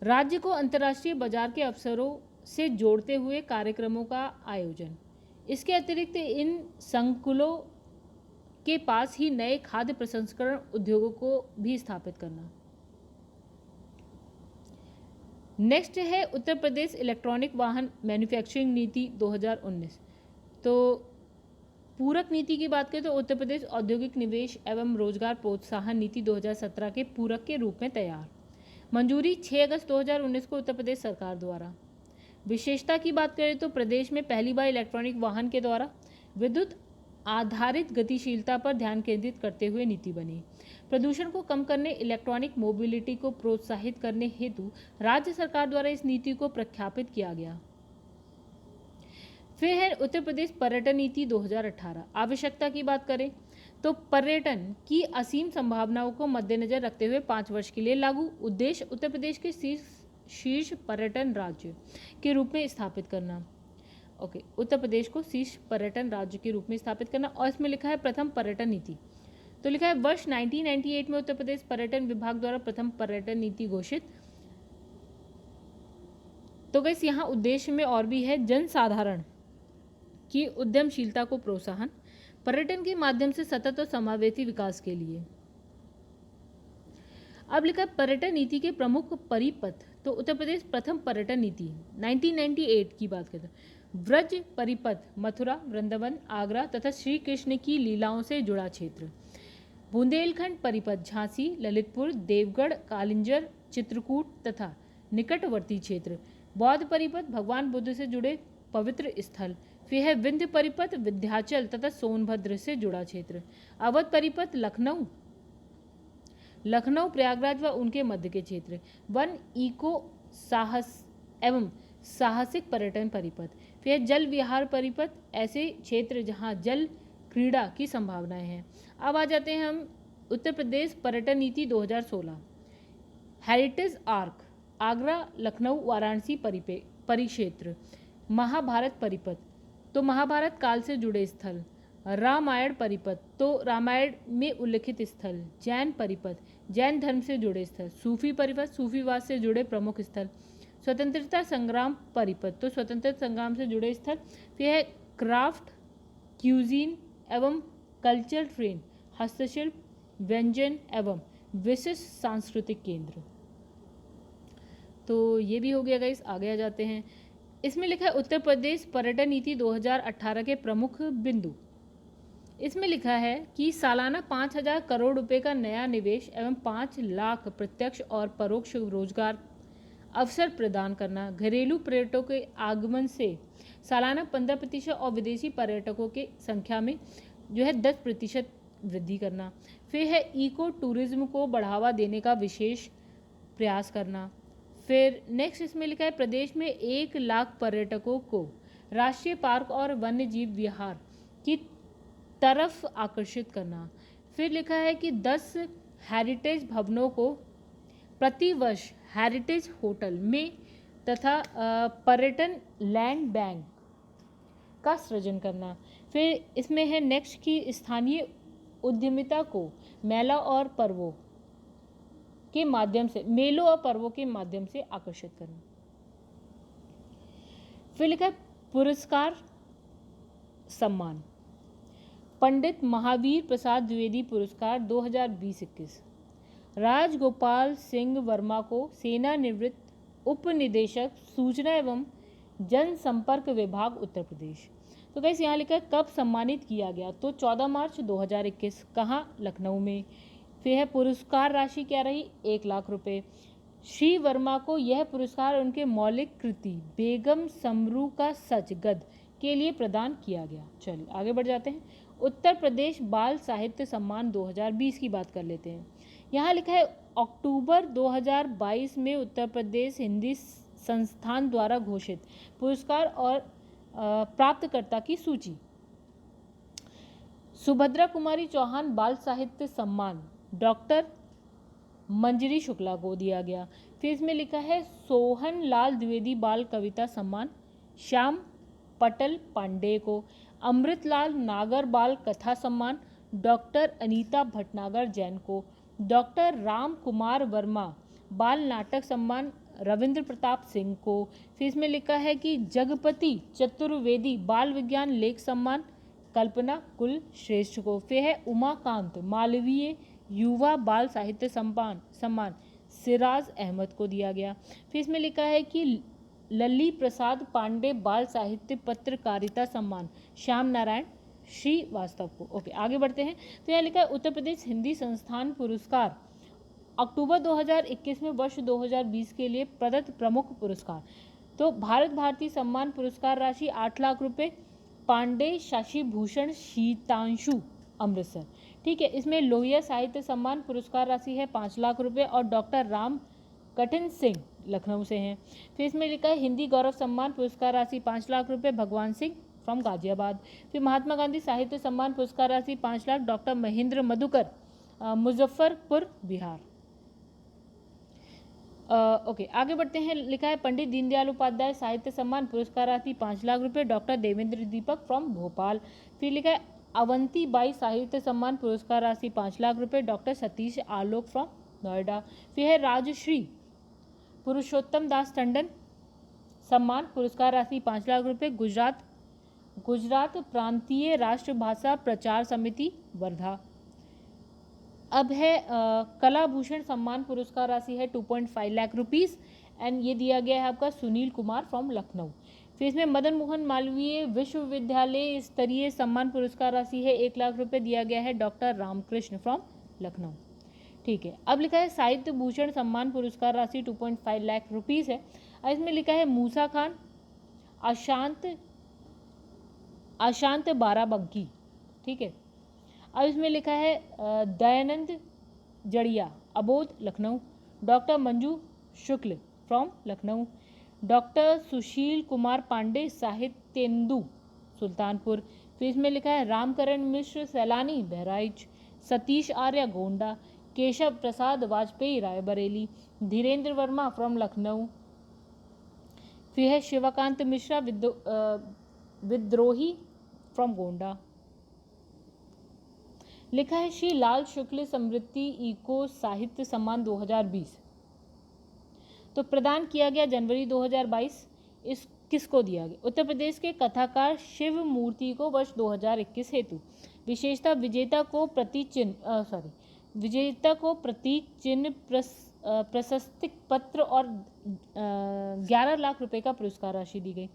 राज्य को अंतर्राष्ट्रीय बाजार के अवसरों से जोड़ते हुए कार्यक्रमों का आयोजन। इसके अतिरिक्त इन संकुलों के पास ही नए खाद्य प्रसंस्करण उद्योगों को भी स्थापित करना। नेक्स्ट है उत्तर प्रदेश इलेक्ट्रॉनिक वाहन मैन्युफैक्चरिंग नीति 2019। तो पूरक नीति की बात करें तो उत्तर प्रदेश औद्योगिक निवेश एवं रोजगार प्रोत्साहन नीति 2017 के पूरक के रूप में तैयार। मंजूरी 6 अगस्त 2019 को उत्तर प्रदेश सरकार द्वारा। विशेषता की बात करें तो प्रदेश में पहली बार इलेक्ट्रॉनिक वाहन के द्वारा विद्युत आधारित गतिशीलता पर ध्यान केंद्रित करते हुए नीति बनी। प्रदूषण को कम करने, इलेक्ट्रॉनिक मोबिलिटी को प्रोत्साहित करने हेतु राज्य सरकार द्वारा इस नीति को प्रख्यापित किया गया। फिर है उत्तर प्रदेश पर्यटन नीति 2018। आवश्यकता की बात करें तो पर्यटन की असीम संभावनाओं को मद्देनजर रखते हुए 5 वर्ष के लिए लागू। उद्देश्य उत्तर प्रदेश के शीर्ष पर्यटन राज्य के रूप में स्थापित करना। ओके, उत्तर प्रदेश को शीर्ष पर्यटन राज्य के रूप में स्थापित करना। और इसमें लिखा है प्रथम पर्यटन नीति। तो लिखा है वर्ष 1998 में उत्तर प्रदेश पर्यटन विभाग द्वारा प्रथम पर्यटन नीति घोषित। तो गाइस यहाँ उद्देश्य में और भी है जनसाधारण की उद्यमशीलता को प्रोत्साहन, पर्यटन के माध्यम से सतत और समावेशी विकास के लिए। अब लिखा है पर्यटन नीति के प्रमुख परिपथ। तो उत्तर प्रदेश प्रथम पर्यटन नीति 1998 की बात करते हैं। व्रज परिपथ मथुरा, वृंदावन, आगरा तथा श्री कृष्ण की लीलाओं से जुड़ा क्षेत्र। बुंदेलखंड परिपथ झांसी, ललितपुर, देवगढ़, कालिंजर, चित्रकूट तथा निकटवर्ती क्षेत्र। बौद्ध परिपथ भगवान बुद्ध से जुड़े पवित्र स्थल। फिर है विंध्य परिपथ विंध्याचल तथा सोनभद्र से जुड़ा क्षेत्र। अवध परिपथ लखनऊ, प्रयागराज व उनके मध्य के क्षेत्र। वन इको साहस एवं साहसिक पर्यटन परिपथ। फिर जल विहार परिपथ ऐसे क्षेत्र जहां जल क्रीड़ा की संभावनाएं हैं। अब आ जाते हैं हम उत्तर प्रदेश पर्यटन नीति 2016। हेरिटेज आर्क, आगरा, लखनऊ, वाराणसी परिक्षेत्र, महाभारत परिपथ, तो महाभारत काल से जुड़े स्थल, रामायण परिपथ, तो रामायण में उल्लिखित स्थल, जैन परिपथ, जैन धर्म से जुड़े स्थल, सूफी परिपथ, सूफीवाद से जुड़े प्रमुख स्थल, स्वतंत्रता संग्राम परिपथ, तो स्वतंत्रता संग्राम से जुड़े स्थल। फिर है क्राफ्ट, क्यूजीन एवं कल्चर ट्रेन, हस्तशिल्प, व्यंजन एवं विशिष्ट सांस्कृतिक केंद्र। तो ये भी हो गया गाइस। आगे आ जाते हैं। इसमें लिखा है उत्तर प्रदेश पर्यटन नीति 2018 के प्रमुख बिंदु। इसमें लिखा है कि सालाना 5,000 करोड़ रुपए का नया निवेश एवं 5 लाख प्रत्यक्ष और परोक्ष रोजगार अवसर प्रदान करना, घरेलू पर्यटकों के आगमन से सालाना 15% और विदेशी पर्यटकों की संख्या में जो है 10% वृद्धि करना। फिर है इको टूरिज्म को बढ़ावा देने का विशेष प्रयास करना। फिर नेक्स्ट इसमें लिखा है प्रदेश में 1 लाख पर्यटकों को राष्ट्रीय पार्क और वन्य जीव विहार की तरफ आकर्षित करना। फिर लिखा है कि 10 हेरिटेज भवनों को प्रतिवर्ष हेरिटेज होटल में तथा पर्यटन लैंड बैंक का सृजन करना। फिर इसमें है नेक्स्ट की स्थानीय उद्यमिता को मेलों और पर्वों के माध्यम से आकर्षित करना। फिर लिखा है पुरस्कार सम्मान, पंडित महावीर प्रसाद द्विवेदी पुरस्कार 2020-21 राजगोपाल सिंह वर्मा को सेवानिवृत्त उप निदेशक सूचना एवं जनसंपर्क विभाग उत्तर प्रदेश। तो गाइस यहाँ लिखा है कब सम्मानित किया गया, तो 14 मार्च 2021। कहाँ? लखनऊ में। फिर है पुरस्कार राशि क्या रही? 1 लाख रुपए। श्री वर्मा को यह पुरस्कार उनके मौलिक कृति बेगम समरू का सच गद के लिए प्रदान किया गया। चलिए आगे बढ़ जाते हैं। उत्तर प्रदेश बाल साहित्य सम्मान 2020 की बात कर लेते हैं। यहाँ लिखा है अक्टूबर 2022 में उत्तर प्रदेश हिंदी संस्थान द्वारा घोषित पुरस्कार और प्राप्तकर्ता की सूची। सुभद्रा कुमारी चौहान बाल साहित्य सम्मान डॉक्टर मंजरी शुक्ला को दिया गया। फिर इसमें लिखा है सोहन लाल द्विवेदी बाल कविता सम्मान श्याम पटल पांडे को। अमृतलाल नागर बाल कथा सम्मान डॉक्टर अनीता भटनागर जैन को। डॉक्टर राम कुमार वर्मा बाल नाटक सम्मान रविंद्र प्रताप सिंह को। फिर इसमें लिखा है कि जगपति चतुर्वेदी बाल विज्ञान लेख सम्मान कल्पना कुल श्रेष्ठ को। फिर है उमाकांत मालवीय युवा बाल साहित्य सम्मान सिराज अहमद को दिया गया। फिर इसमें लिखा है कि लल्ली प्रसाद पांडे बाल साहित्य पत्रकारिता सम्मान श्याम नारायण श्रीवास्तव को। ओके आगे बढ़ते हैं। तो यहाँ लिखा है उत्तर प्रदेश हिंदी संस्थान पुरस्कार अक्टूबर 2021 में वर्ष 2020 के लिए प्रदत्त प्रमुख पुरस्कार। तो भारत भारती सम्मान पुरस्कार राशि 8 लाख रुपए पांडे शशि भूषण शीतांशु अमृतसर। ठीक है। इसमें लोहिया साहित्य सम्मान पुरस्कार राशि है 5 लाख रुपए और डॉक्टर राम कठिन सिंह लखनऊ से हैं। फिर इसमें लिखा है हिंदी गौरव सम्मान पुरस्कार राशि 5 लाख रुपए भगवान सिंह फ्रॉम गाजियाबाद। फिर महात्मा गांधी साहित्य सम्मान पुरस्कार राशि 5 लाख डॉक्टर महेंद्र मधुकर मुजफ्फरपुर बिहार। ओके आगे बढ़ते हैं। लिखा है पंडित दीनदयाल उपाध्याय साहित्य सम्मान पुरस्कार राशि 5 लाख रुपए doctor Devendra Deepak from Bhopal. फिर लिखा है अवंती बाई साहित्य सम्मान पुरस्कार राशि 5 लाख रुपए doctor Satish Alok from Noida. फिर है राजश्री पुरुषोत्तम दास टंडन सम्मान पुरस्कार राशि 5 लाख रुपए गुजरात प्रांतीय राष्ट्रभाषा प्रचार समिति वर्धा। अब है कला भूषण सम्मान पुरस्कार राशि है 2.5 लाख रुपीस एंड ये दिया गया है आपका सुनील कुमार फ्रॉम लखनऊ। फिर इसमें मदन मोहन मालवीय विश्वविद्यालय स्तरीय सम्मान पुरस्कार राशि है 1 लाख रुपए दिया गया है डॉक्टर रामकृष्ण फ्रॉम लखनऊ। ठीक है। अब लिखा है साहित्य भूषण सम्मान पुरस्कार राशि 2.5 लाख रुपीस है। इसमें लिखा है मूसा खान अशांत बाराबंकी। ठीक है। अब इसमें लिखा है Dayanand Jadiya Abodh Lucknow. Doctor Manju Shukla from Lucknow. Doctor Sushil Kumar Pandey Sahityendu Sultanpur. फिर इसमें लिखा है रामकरण मिश्र सैलानी बहराइच, सतीश आर्य गोंडा, केशव प्रसाद वाजपेयी रायबरेली, धीरेन्द्र वर्मा फ्रॉम लखनऊ, फिर है शिवकांत मिश्रा विद्रोही फ्रॉम गोंडा। लिखा है श्री लाल शुक्ल समृद्धि इको साहित्य सम्मान 2020 तो प्रदान किया गया जनवरी 2022। इस किसको दिया गया? उत्तर प्रदेश के कथाकार शिव मूर्ति को वर्ष 2021 हेतु। विशेषता विजेता को प्रतीक चिन्ह प्रशस्ति पत्र और 11 लाख रुपए का पुरस्कार राशि दी गई।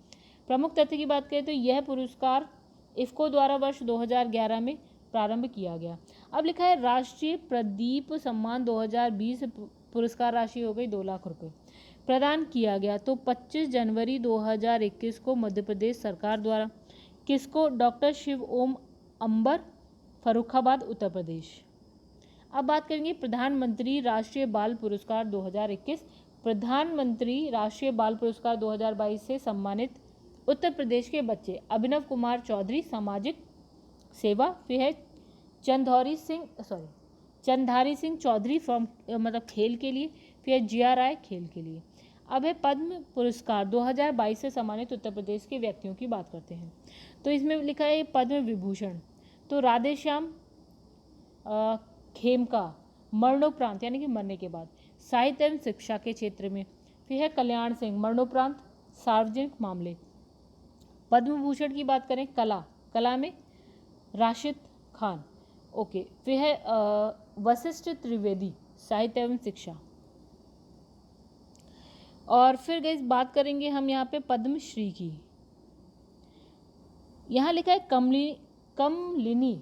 प्रमुख तथ्य की बात करें तो यह पुरस्कार इफ्को द्वारा वर्ष 2011 में प्रारंभ किया गया। अब लिखा है राष्ट्रीय प्रदीप सम्मान 2020 पुरस्कार राशि हो गई 2 लाख रुपए प्रदान किया गया। तो 25 जनवरी 2021 को मध्य प्रदेश सरकार द्वारा किसको? डॉक्टर शिव ओम अंबर, फर्रुखाबाद, उत्तर प्रदेश। अब बात करेंगे प्रधानमंत्री राष्ट्रीय बाल पुरस्कार 2021। प्रधानमंत्री राष्ट्रीय बाल पुरस्कार 2022 से सम्मानित उत्तर प्रदेश के बच्चे अभिनव कुमार चौधरी सामाजिक सेवा, फिर है चंधारी सिंह चौधरी फ्रॉम खेल के लिए, फिर जिया राय खेल के लिए। अब है पद्म पुरस्कार 2022 से सम्मानित उत्तर प्रदेश के व्यक्तियों की बात करते हैं। तो इसमें लिखा है पद्म विभूषण तो राधेश्याम खेमका मरणोपरांत यानी कि मरने के बाद साहित्य एवं शिक्षा के क्षेत्र में, फिर है कल्याण सिंह मरणोपरांत सार्वजनिक मामले। पद्म भूषण की बात करें कला में राशिद खान, ओके। फिर है वशिष्ठ त्रिवेदी साहित्य एवं शिक्षा। और फिर गाइस बात करेंगे हम यहाँ पे पद्मश्री की। यहाँ लिखा है कमलिनी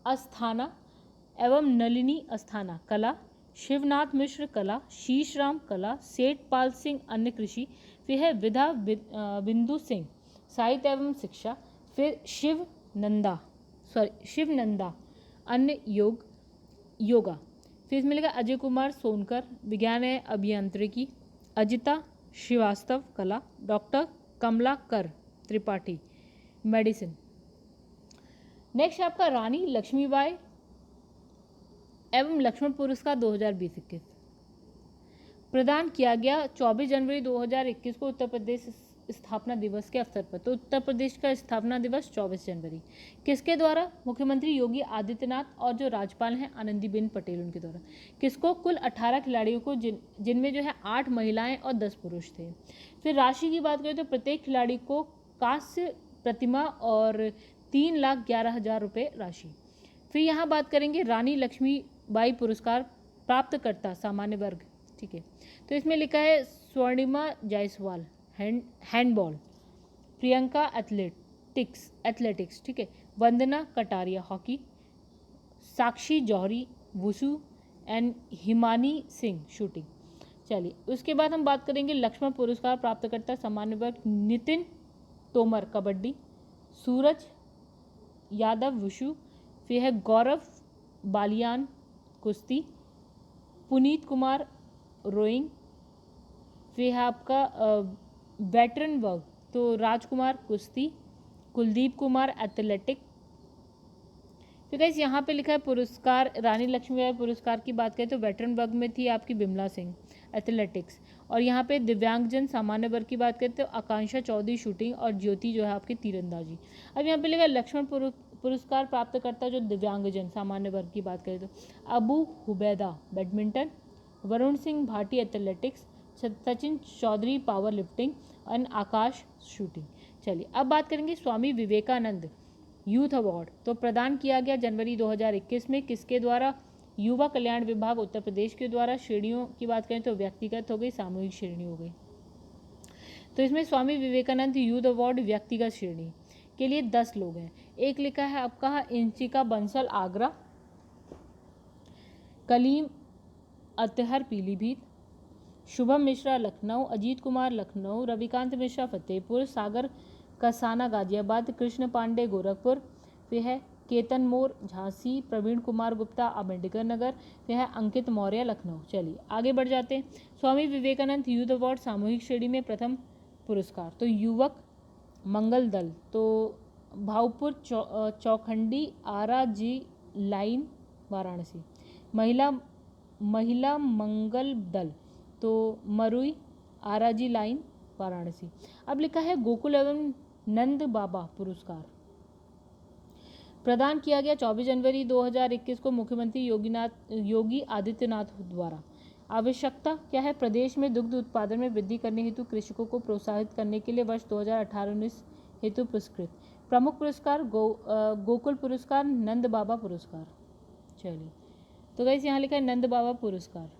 अस्थाना एवं नलिनी अस्थाना कला, शिवनाथ मिश्र कला, शीशराम कला, सेठपाल सिंह अन्य कृषि, फिर है विधा बिंदु सिंह साहित्य एवं शिक्षा, फिर शिवनंदा अन्य योगा, फिर इसमें लिखा अजय कुमार सोनकर विज्ञान है अभियांत्रिकी, अजिता श्रीवास्तव कला, doctor Kamlakar Tripathi medicine. Next आपका रानी लक्ष्मीबाई एवं लक्ष्मण पुरस्कार 2020-21 प्रदान किया गया 24 जनवरी 2021 को उत्तर प्रदेश स्थापना दिवस के अवसर पर। तो उत्तर प्रदेश का स्थापना दिवस 24 जनवरी किसके द्वारा? मुख्यमंत्री योगी आदित्यनाथ और जो राज्यपाल हैं आनंदीबेन पटेल उनके द्वारा। किसको? कुल 18 खिलाड़ियों को जिनमें जो है 8 महिलाएं और 10 पुरुष थे। फिर राशि की बात करें तो प्रत्येक खिलाड़ी को कांस्य प्रतिमा और 3,11,000 रुपये राशि। फिर यहाँ बात करेंगे रानी लक्ष्मीबाई पुरस्कार प्राप्तकर्ता सामान्य वर्ग, ठीक है। तो इसमें लिखा है स्वर्णिमा जायसवाल हैंडबॉल, प्रियंका एथलेटिक्स, ठीक है, Vandana Kataria hockey, Sakshi Johri wushu and Himani Singh shooting. चलिए उसके बाद हम बात करेंगे लक्ष्मण पुरस्कार प्राप्तकर्ता सामान्य वर्ग नितिन तोमर कबड्डी, सूरज यादव वुशु, फिर है गौरव बालियान कुश्ती, पुनीत कुमार रोइंग, फिर है आपका वेटरन वर्ग तो राजकुमार कुश्ती, कुलदीप कुमार एथलेटिक। तो गाइस यहाँ पे लिखा है पुरस्कार रानी लक्ष्मीबाई पुरस्कार की बात करें तो वेटरन वर्ग में थी आपकी बिमला सिंह एथलेटिक्स, और यहाँ पे दिव्यांगजन सामान्य वर्ग की बात करें तो आकांक्षा चौधरी शूटिंग और ज्योति जो है आपकी तीरंदाजी। अब यहाँ पे लिखा है लक्ष्मण पुरस्कार प्राप्तकर्ता जो दिव्यांगजन सामान्य वर्ग की बात करें तो Abu Hubaida badminton, Varun Singh Bhati athletics, Sachin Chaudhary powerlifting और आकाश शूटिंग। चलिए अब बात करेंगे स्वामी विवेकानंद यूथ अवार्ड। तो प्रदान किया गया जनवरी 2021 में किसके द्वारा? युवा कल्याण विभाग उत्तर प्रदेश के द्वारा। श्रेणियों की बात करें तो व्यक्तिगत हो गई, सामूहिक श्रेणी हो गई। तो इसमें स्वामी विवेकानंद यूथ अवार्ड व्यक्तिगत श्रेणी के लिए 10 लोग हैं। एक लिखा है आपका इंचिका बंसल आगरा, कलीम अतहर पीलीभीत, शुभम मिश्रा लखनऊ, अजीत कुमार लखनऊ, रविकांत मिश्रा फतेहपुर, सागर कसाना गाजियाबाद, कृष्ण पांडे गोरखपुर, फिर है केतन मोर झांसी, प्रवीण कुमार गुप्ता अम्बेडकर नगर, फिर है अंकित मौर्य लखनऊ। चलिए आगे बढ़ जाते हैं। स्वामी विवेकानंद यूथ अवार्ड सामूहिक श्रेणी में प्रथम पुरस्कार तो युवक मंगल दल, तो भावपुर चौखंडी आरा जी लाइन वाराणसी। महिला मंगल दल तो मरुई आरा जी लाइन वाराणसी। अब लिखा है गोकुल एवं नंद बाबा पुरस्कार प्रदान किया गया 24 जनवरी 2021 को मुख्यमंत्री योगी आदित्यनाथ द्वारा। आवश्यकता क्या है? प्रदेश में दुग्ध उत्पादन में वृद्धि करने हेतु कृषकों को प्रोत्साहित करने के लिए वर्ष 2018-19 हेतु पुरस्कृत। प्रमुख पुरस्कार गोकुल पुरस्कार, नंद बाबा पुरस्कार। चलिए, तो गाइस यहाँ लिखा है नंद बाबा पुरस्कार।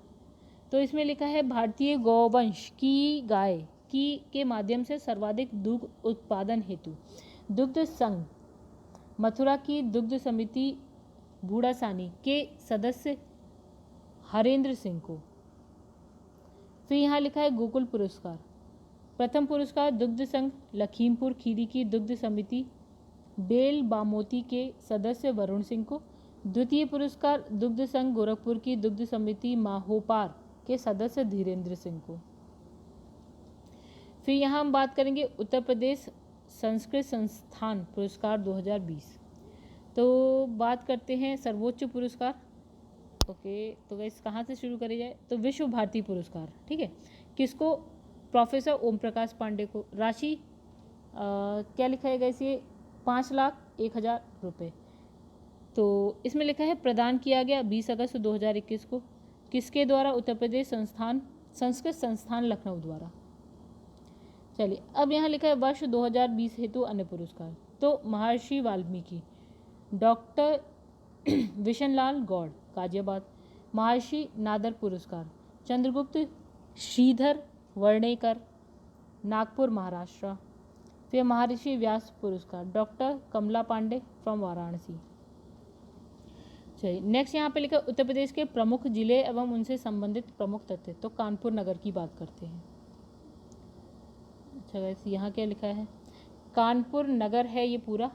तो इसमें लिखा है भारतीय गौवंश की गाय की के माध्यम से सर्वाधिक दुग्ध उत्पादन हेतु दुग्ध संघ मथुरा की दुग्ध समिति बूढ़ासानी के सदस्य हरेंद्र सिंह को। फिर यहाँ लिखा है गोकुल पुरस्कार। प्रथम पुरस्कार दुग्ध संघ लखीमपुर खीरी की दुग्ध समिति बेल बामोती के सदस्य वरुण सिंह को। द्वितीय पुरस्कार दुग्ध संघ गोरखपुर की दुग्ध समिति माहोपार के सदस्य धीरेन्द्र सिंह को। फिर यहाँ हम बात करेंगे उत्तर प्रदेश संस्कृत संस्थान पुरस्कार 2020। तो बात करते हैं सर्वोच्च पुरस्कार। ओके, तो गाइस कहाँ से शुरू करी जाए? तो विश्व भारती पुरस्कार, ठीक है। किसको? प्रोफेसर ओम प्रकाश पांडे को। राशि क्या लिखा है गाइस? ये 5,01,000 रुपये। तो इसमें लिखा है प्रदान किया गया 20 अगस्त 2021 को। किसके द्वारा? उत्तर प्रदेश संस्कृत संस्थान लखनऊ द्वारा। चलिए, अब यहाँ लिखा है वर्ष 2020 हेतु अन्य पुरस्कार। तो महर्षि वाल्मीकि, डॉक्टर विशनलाल गौड़ गाजियाबाद। महर्षि नादर पुरस्कार चंद्रगुप्त श्रीधर वर्णेकर नागपुर महाराष्ट्र। फिर महर्षि व्यास पुरस्कार डॉक्टर कमला पांडे फ्रॉम वाराणसी। चलिए, नेक्स्ट यहाँ पे लिखा उत्तर प्रदेश के प्रमुख जिले एवं उनसे संबंधित प्रमुख तथ्य। तो कानपुर नगर की बात करते हैं। अच्छा वैसे यहाँ क्या लिखा है? कानपुर नगर है ये पूरा।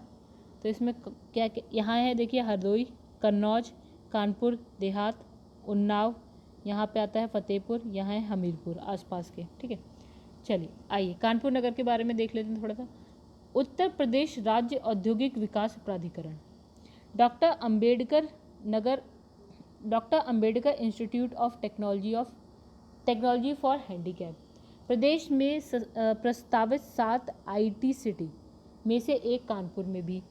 तो इसमें क्या यहाँ है? देखिए, हरदोई, कन्नौज, कानपुर देहात, उन्नाव, यहाँ पे आता है फतेहपुर, यहाँ है हमीरपुर आसपास के, ठीक है। चलिए, आइए कानपुर नगर के बारे में देख लेते हैं थोड़ा सा। उत्तर प्रदेश राज्य औद्योगिक विकास प्राधिकरण, doctor Ambedkar institute of technology for handicap. प्रदेश में प्रस्तावित 7 IT सिटी में से एक कानपुर में भी।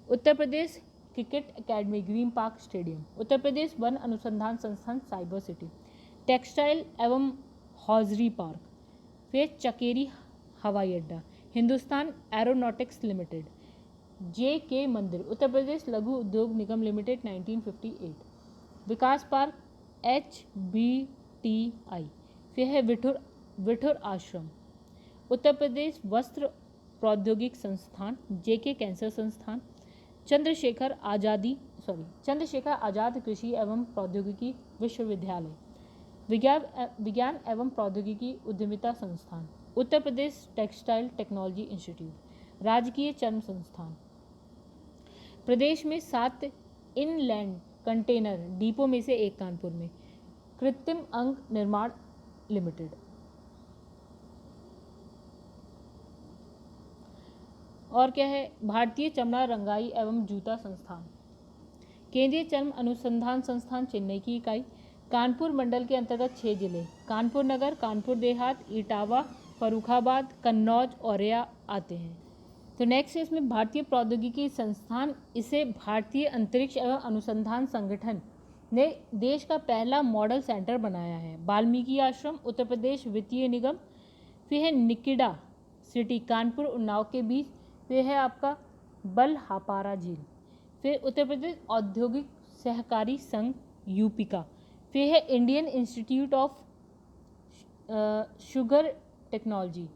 Uttar Pradesh cricket academy green park stadium. Uttar Pradesh वन अनुसंधान संस्थान साइबर सिटी। टेक्सटाइल एवं हॉजरी पार्क। फिर चकेरी हवाई अड्डा। Hindustan aeronautics limited. JK मंदिर। उत्तर प्रदेश लघु उद्योग निगम लिमिटेड 1958। विकास पार्क HBTI। फिर है विठुर आश्रम। उत्तर प्रदेश वस्त्र प्रौद्योगिक संस्थान JK कैंसर संस्थान। चंद्रशेखर आजाद कृषि एवं प्रौद्योगिकी विश्वविद्यालय। विज्ञान एवं प्रौद्योगिकी उद्यमिता संस्थान। Uttar Pradesh textile technology institute. राजकीय चर्म संस्थान। प्रदेश में 7 इनलैंड कंटेनर डिपो में से एक कानपुर में। कृत्रिम अंग निर्माण लिमिटेड। और क्या है? भारतीय चमड़ा रंगाई एवं जूता संस्थान। केंद्रीय चर्म अनुसंधान संस्थान चेन्नई की इकाई। कानपुर मंडल के अंतर्गत 6 जिले कानपुर नगर, कानपुर देहात, इटावा, फर्रुखाबाद, कन्नौज, औरैया आते हैं। तो नेक्स्ट है इसमें भारतीय प्रौद्योगिकी संस्थान। इसे भारतीय अंतरिक्ष एवं अनुसंधान संगठन ने देश का पहला मॉडल सेंटर बनाया है। वाल्मीकि आश्रम। उत्तर प्रदेश वित्तीय निगम। फिर है निकिडा सिटी कानपुर उन्नाव के बीच। फिर है आपका बलहापारा झील। फिर उत्तर प्रदेश औद्योगिक सहकारी संघ यूपी का। फिर है Indian institute of sugar technology.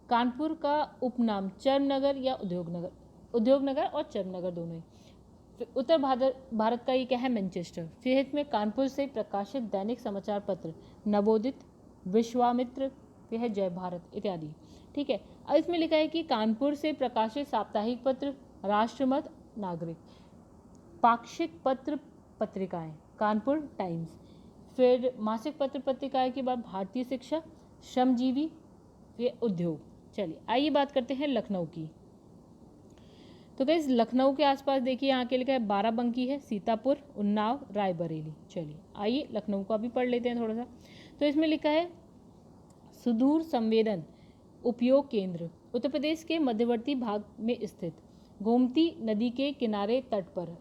Kanpur का उपनाम चर्मनगर या उद्योगनगर और चर्मनगर दोनों ही। फिर उत्तर भारत का ये क्या है? मैनचेस्टर। फिर इसमें कानपुर से प्रकाशित दैनिक समाचार पत्र नवोदित, विश्वामित्र, फिर है जय भारत इत्यादि, ठीक है। अब इसमें लिखा है कि कानपुर से प्रकाशित साप्ताहिक पत्र राष्ट्रमत, नागरिक। पाक्षिक पत्र पत्रिकाएं कानपुर टाइम्स। फिर मासिक पत्र पत्रिकाएं के बाद भारतीय शिक्षा, श्रमजीवी, फिर उद्योग। चलिए आइए बात करते हैं लखनऊ की। तो गाइस लखनऊ के आसपास देखिए यहाँ के लिखा है बाराबंकी है, सीतापुर, उन्नाव, रायबरेली। चलिए आइए लखनऊ का भी पढ़ लेते हैं थोड़ा सा। तो इसमें लिखा है सुदूर संवेदन उपयोग केंद्र उत्तर प्रदेश के मध्यवर्ती भाग में स्थित गोमती नदी के किनारे तट पर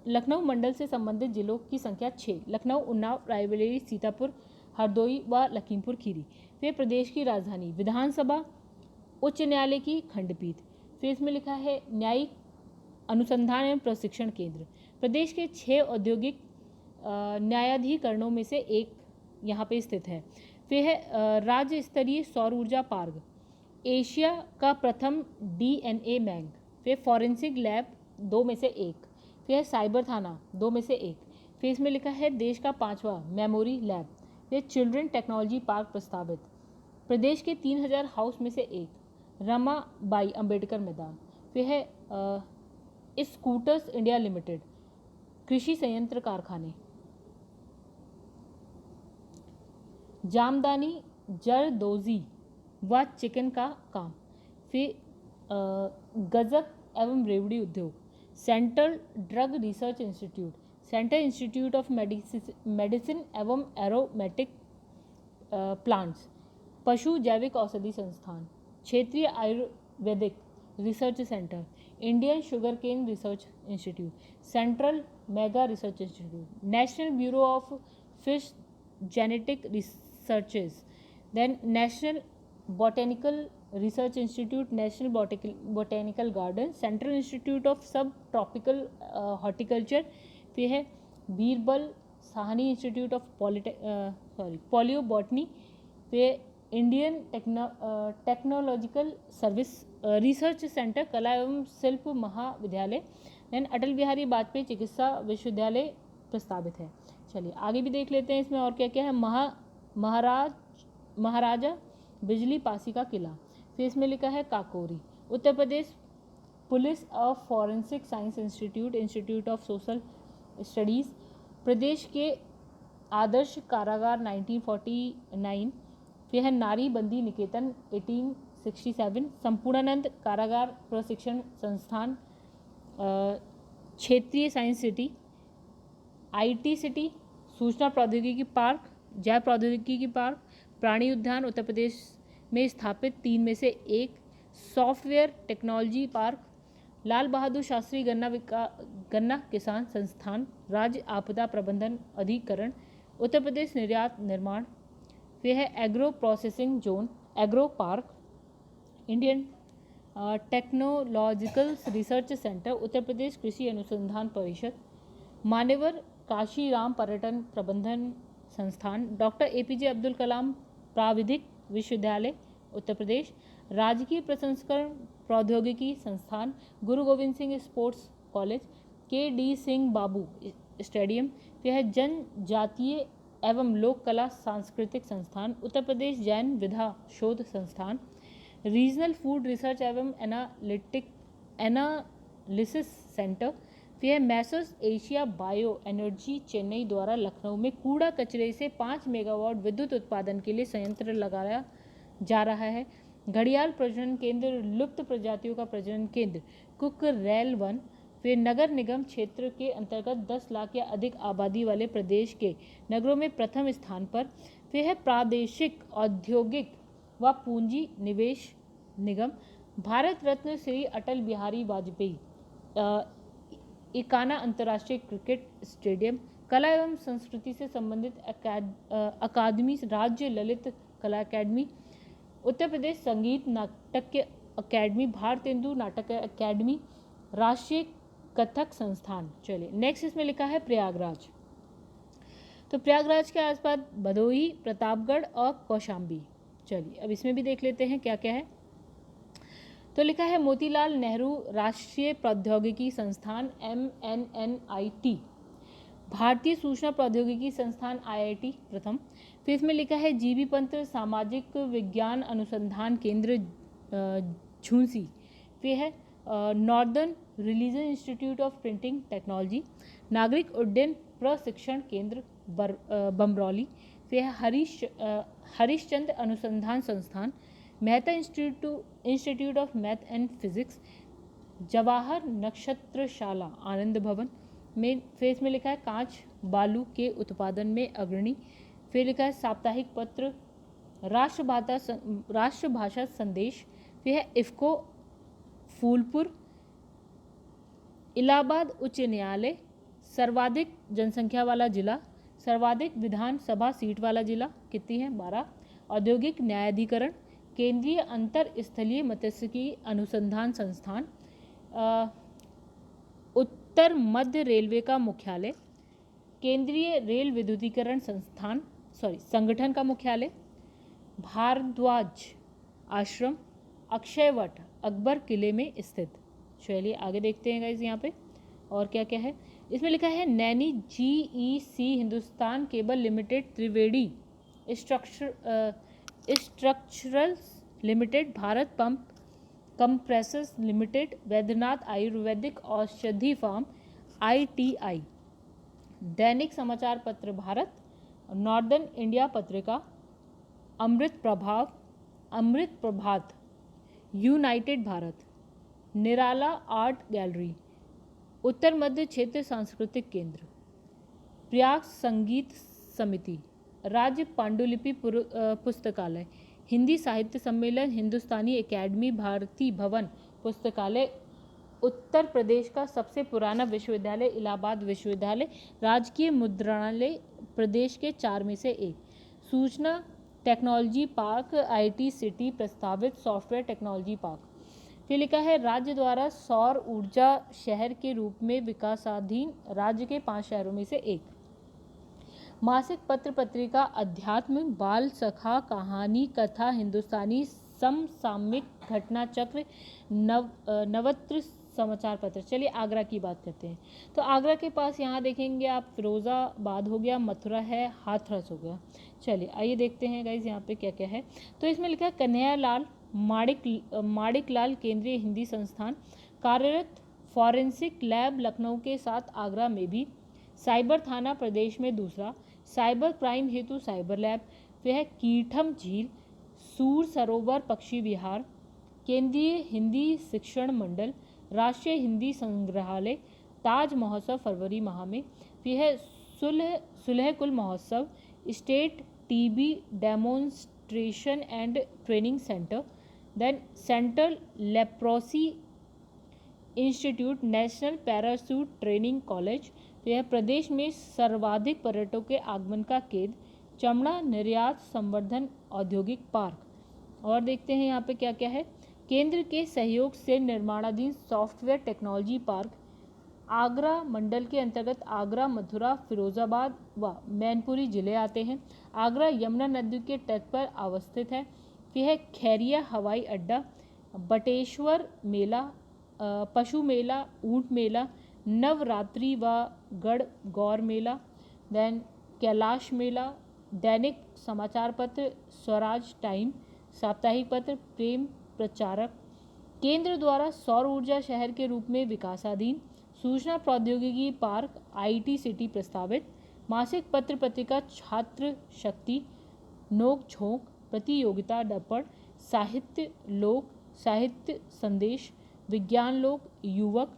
लखनऊ मंडल से संबंधित जिलों की संख्या 6। लखनऊ, उन्नाव, रायबरेली, सीतापुर, हरदोई व लखीमपुर खीरी। फिर प्रदेश की राजधानी, विधानसभा, उच्च न्यायालय की खंडपीठ। फिर इसमें लिखा है न्यायिक अनुसंधान एवं प्रशिक्षण केंद्र। प्रदेश के 6 औद्योगिक न्यायाधिकरणों में से एक यहाँ पे स्थित है। फिर है राज्य स्तरीय सौर ऊर्जा पार्क, एशिया का प्रथम DNA बैंक। फिर फॉरेंसिक लैब 2 में से 1। फिर है साइबर थाना 2 में से 1। फिर इसमें लिखा है देश का 5वां मेमोरी लैब। फिर चिल्ड्रन टेक्नोलॉजी पार्क प्रस्तावित, प्रदेश के 3000 हाउस में से एक, रमाबाई अंबेडकर मैदान। फिर है स्कूटर्स इंडिया लिमिटेड, कृषि संयंत्र कारखाने, जामदानी, जरदोजी व चिकन का काम। फिर गजक एवं रेवड़ी उद्योग, central drug research institute, central institute of medicine एवं एरोमेटिक प्लांट्स, पशु जैविक औषधि संस्थान, क्षेत्रीय Ayurvedic research centre, Indian sugar cane research institute, central mega research institute, national bureau of fish genetic researches, then national botanical research institute, national botanical garden, central institute of subtropical horticulture. फिर है Birbal Sahni institute of palaeobotany. फिर Indian technological service research centre, कला एवं शिल्प महाविद्यालय। Then Atal Bihari Vajpayee चिकित्सा विश्वविद्यालय प्रस्तावित है। चलिए आगे भी देख लेते हैं इसमें और क्या क्या है। महाराजा बिजली पासी का किला। फिर इसमें लिखा है Kakori. Uttar Pradesh police of forensic science institute, institute of social studies. प्रदेश के आदर्श कारागार 1949। फिर है नारी बंदी निकेतन 1867। संपूर्णानंद कारागार प्रशिक्षण संस्थान, क्षेत्रीय साइंस सिटी, IT सिटी, सूचना प्रौद्योगिकी पार्क, जैव प्रौद्योगिकी पार्क, प्राणी उद्यान उत्तर प्रदेश में स्थापित 3 में से 1, software technology park, Lal Bahadur Shastri गन्ना किसान संस्थान, राज्य आपदा प्रबंधन अधिकरण, उत्तर प्रदेश निर्यात निर्माण। फिर है agro processing zone, agro park, Indian technological research centre, Uttar Pradesh कृषि अनुसंधान परिषद, मान्यवर काशीराम पर्यटन प्रबंधन संस्थान, डॉक्टर APJ अब्दुल कलाम प्राविधिक विश्वविद्यालय उत्तर प्रदेश, राजकीय प्रसंस्करण प्रौद्योगिकी संस्थान, Guru Gobind Singh sports college, KD Singh Babu stadium. फिर है जनजातीय एवं लोक कला सांस्कृतिक संस्थान, उत्तर प्रदेश जैन विधा शोध संस्थान, रीजनल फूड रिसर्च एवं एनालिसिस सेंटर। फिर है Messrs Asia bio energy Chennai द्वारा लखनऊ में कूड़ा कचरे से 5 मेगावाट विद्युत उत्पादन के लिए संयंत्र लगाया जा रहा है। घड़ियाल प्रजनन केंद्र, लुप्त प्रजातियों का प्रजनन केंद्र कुकरेल 1। फिर नगर निगम क्षेत्र के अंतर्गत 10 लाख या अधिक आबादी वाले प्रदेश के नगरों में प्रथम स्थान पर। फिर है प्रादेशिक औद्योगिक व पूंजी निवेश निगम, भारत रत्न श्री अटल बिहारी वाजपेयी इकाना अंतर्राष्ट्रीय क्रिकेट स्टेडियम, कला एवं संस्कृति से संबंधित अकादमी, राज्य ललित कला अकादमी, उत्तर प्रदेश संगीत नाटक अकादमी, भारतेंदु नाटक अकादमी, राष्ट्रीय कथक संस्थान। चलिए नेक्स्ट इसमें लिखा है प्रयागराज। तो प्रयागराज के आसपास भदोही, प्रतापगढ़ और कौशाम्बी। चलिए अब इसमें भी देख लेते हैं क्या क्या है। तो लिखा है मोतीलाल नेहरू राष्ट्रीय प्रौद्योगिकी संस्थान MNNIT, भारतीय सूचना प्रौद्योगिकी संस्थान IIT प्रथम। फिर इसमें लिखा है GB पंत सामाजिक विज्ञान अनुसंधान केंद्र झुंसी। फिर है northern religion institute of printing technology, नागरिक उड्डयन प्रशिक्षण केंद्र बमरौली। फिर है हरिश्चंद्र अनुसंधान संस्थान, Mehta institute of math and physics, Jawahar नक्षत्रशाला आनंद भवन में, फिर इसमें लिखा है कांच बालू के उत्पादन में अग्रणी, फिर लिखा है साप्ताहिक पत्र राष्ट्रभाषा संदेश, फिर है इफ्को फूलपुर, इलाहाबाद उच्च न्यायालय, सर्वाधिक जनसंख्या वाला जिला, सर्वाधिक विधानसभा सीट वाला जिला कितनी है 12, औद्योगिक न्यायाधिकरण, केंद्रीय अंतर स्थलीय मत्स्यिकी अनुसंधान संस्थान, उत्तर मध्य रेलवे का मुख्यालय, केंद्रीय रेल विद्युतीकरण संगठन का मुख्यालय, भारद्वाज आश्रम, अक्षयवट अकबर किले में स्थित। चलिए आगे देखते हैं गाइस यहाँ पे और क्या क्या है। इसमें लिखा है Naini GEC Hindustan cable limited, Triveni structurals limited, Bharat pump compressors limited, Baidyanath Ayurvedic औषधि फार्म ITI, दैनिक समाचार पत्र भारत, नॉर्दर्न इंडिया पत्रिका, अमृत प्रभात, यूनाइटेड भारत, निराला आर्ट गैलरी, उत्तर मध्य क्षेत्र सांस्कृतिक केंद्र, प्रयाग संगीत समिति, राज्य पांडुलिपि पुस्तकालय, हिंदी साहित्य सम्मेलन, हिंदुस्तानी एकेडमी, भारती भवन पुस्तकालय, उत्तर प्रदेश का सबसे पुराना विश्वविद्यालय इलाहाबाद विश्वविद्यालय, राजकीय मुद्रणालय प्रदेश के 4 में से एक, सूचना टेक्नोलॉजी पार्क IT सिटी प्रस्तावित सॉफ्टवेयर टेक्नोलॉजी पार्क, फिर लिखा है राज्य द्वारा सौर ऊर्जा शहर के रूप में विकासाधीन राज्य के 5 शहरों में से एक, मासिक पत्र पत्रिका अध्यात्म, बाल सखा, कहानी कथा, हिंदुस्तानी समसामयिक, घटना चक्र, नवत्र समाचार पत्र। चलिए आगरा की बात करते हैं। तो आगरा के पास यहाँ देखेंगे आप फिरोज़ाबाद हो गया, मथुरा है, हाथरस हो गया। चलिए आइए देखते हैं गाइज यहाँ पे क्या क्या है। तो इसमें लिखा है कन्हैयालाल माणिकलाल केंद्रीय हिंदी संस्थान कार्यरत, फॉरेंसिक लैब लखनऊ के साथ आगरा में भी, साइबर थाना प्रदेश में दूसरा, साइबर क्राइम हेतु साइबर लैब, फिर है कीठम झील, सूर सरोवर पक्षी विहार, केंद्रीय हिंदी शिक्षण मंडल, राष्ट्रीय हिंदी संग्रहालय, ताज महोत्सव फरवरी माह में, फिर है Sulah Kul Mahotsav, state TB demonstration and training centre, then central leprosy institute, national parachute training college, फिर है प्रदेश में सर्वाधिक पर्यटकों के आगमन का केंद्र, चमड़ा निर्यात संवर्धन औद्योगिक पार्क। और देखते हैं यहाँ पे क्या क्या है। केंद्र के सहयोग से निर्माणाधीन सॉफ्टवेयर टेक्नोलॉजी पार्क, आगरा मंडल के अंतर्गत आगरा, मथुरा, फिरोजाबाद व मैनपुरी जिले आते हैं। आगरा यमुना नदी के तट पर अवस्थित है। फिर है खैरिया हवाई अड्डा, बटेश्वर मेला, पशु मेला, ऊंट मेला, नवरात्रि व गौर मेला, देन कैलाश मेला, दैनिक समाचार पत्र स्वराज टाइम, साप्ताहिक पत्र प्रेम प्रचारक, केंद्र द्वारा सौर ऊर्जा शहर के रूप में विकासाधीन, सूचना प्रौद्योगिकी पार्क IT सिटी प्रस्तावित, मासिक पत्र पत्रिका छात्र शक्ति, नोक झोंक, प्रतियोगिता दर्पण, साहित्य लोक, साहित्य संदेश, विज्ञान लोक, युवक।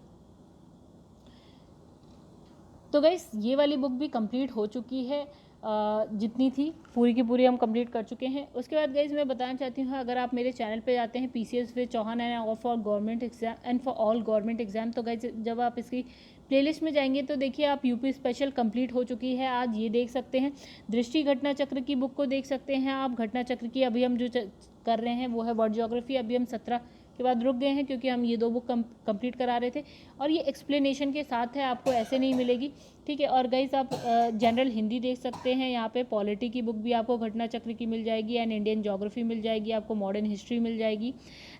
तो गाइस ये वाली बुक भी कंप्लीट हो चुकी है, जितनी थी पूरी की पूरी हम कंप्लीट कर चुके हैं। उसके बाद गाइस मैं बताना चाहती हूँ, अगर आप मेरे चैनल पे जाते हैं PCS with Chauhan and all for government exam and for all government exam, तो गाइस जब आप इसकी प्लेलिस्ट में जाएंगे तो देखिए आप UP स्पेशल कंप्लीट हो चुकी है। आज ये देख सकते हैं, दृष्टि घटना चक्र की बुक को देख सकते हैं आप। घटना चक्र की अभी हम जो कर रहे हैं वो है वर्ल्ड ज्योग्राफी। अभी हम 17 के बाद रुक गए हैं क्योंकि हम ये 2 बुक कंप्लीट करा रहे थे, और ये एक्सप्लेनेशन के साथ है, आपको ऐसे नहीं मिलेगी, ठीक है। और गाइस आप जनरल हिंदी देख सकते हैं, यहाँ पे पॉलिटी की बुक भी आपको घटना चक्र की मिल जाएगी, एंड इंडियन ज्योग्राफी मिल जाएगी, आपको मॉडर्न हिस्ट्री मिल जाएगी,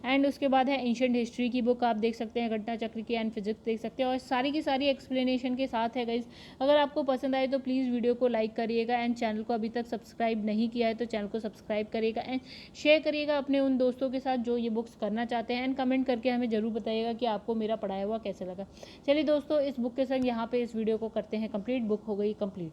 एंड उसके बाद है एंशिएंट हिस्ट्री की बुक आप देख सकते हैं, घटना चक्र की, एंड फिजिक्स देख सकते हैं, और सारी की सारी एक्सप्लेनेशन के साथ है गाइस। अगर आपको पसंद आए तो प्लीज़ वीडियो को लाइक करिएगा, एंड चैनल को अभी तक सब्सक्राइब नहीं किया है तो चैनल को सब्सक्राइब करिएगा, एंड शेयर करिएगा अपने उन दोस्तों के साथ जो ये बुक्स करना चाहते हैं, एंड कमेंट करके हमें ज़रूर बताइएगा कि आपको मेरा पढ़ाया हुआ कैसा लगा। चलिए दोस्तों, इस बुक के संग यहाँ पे इस वीडियो को करते हैं कंप्लीट। बुक हो गई कंप्लीट।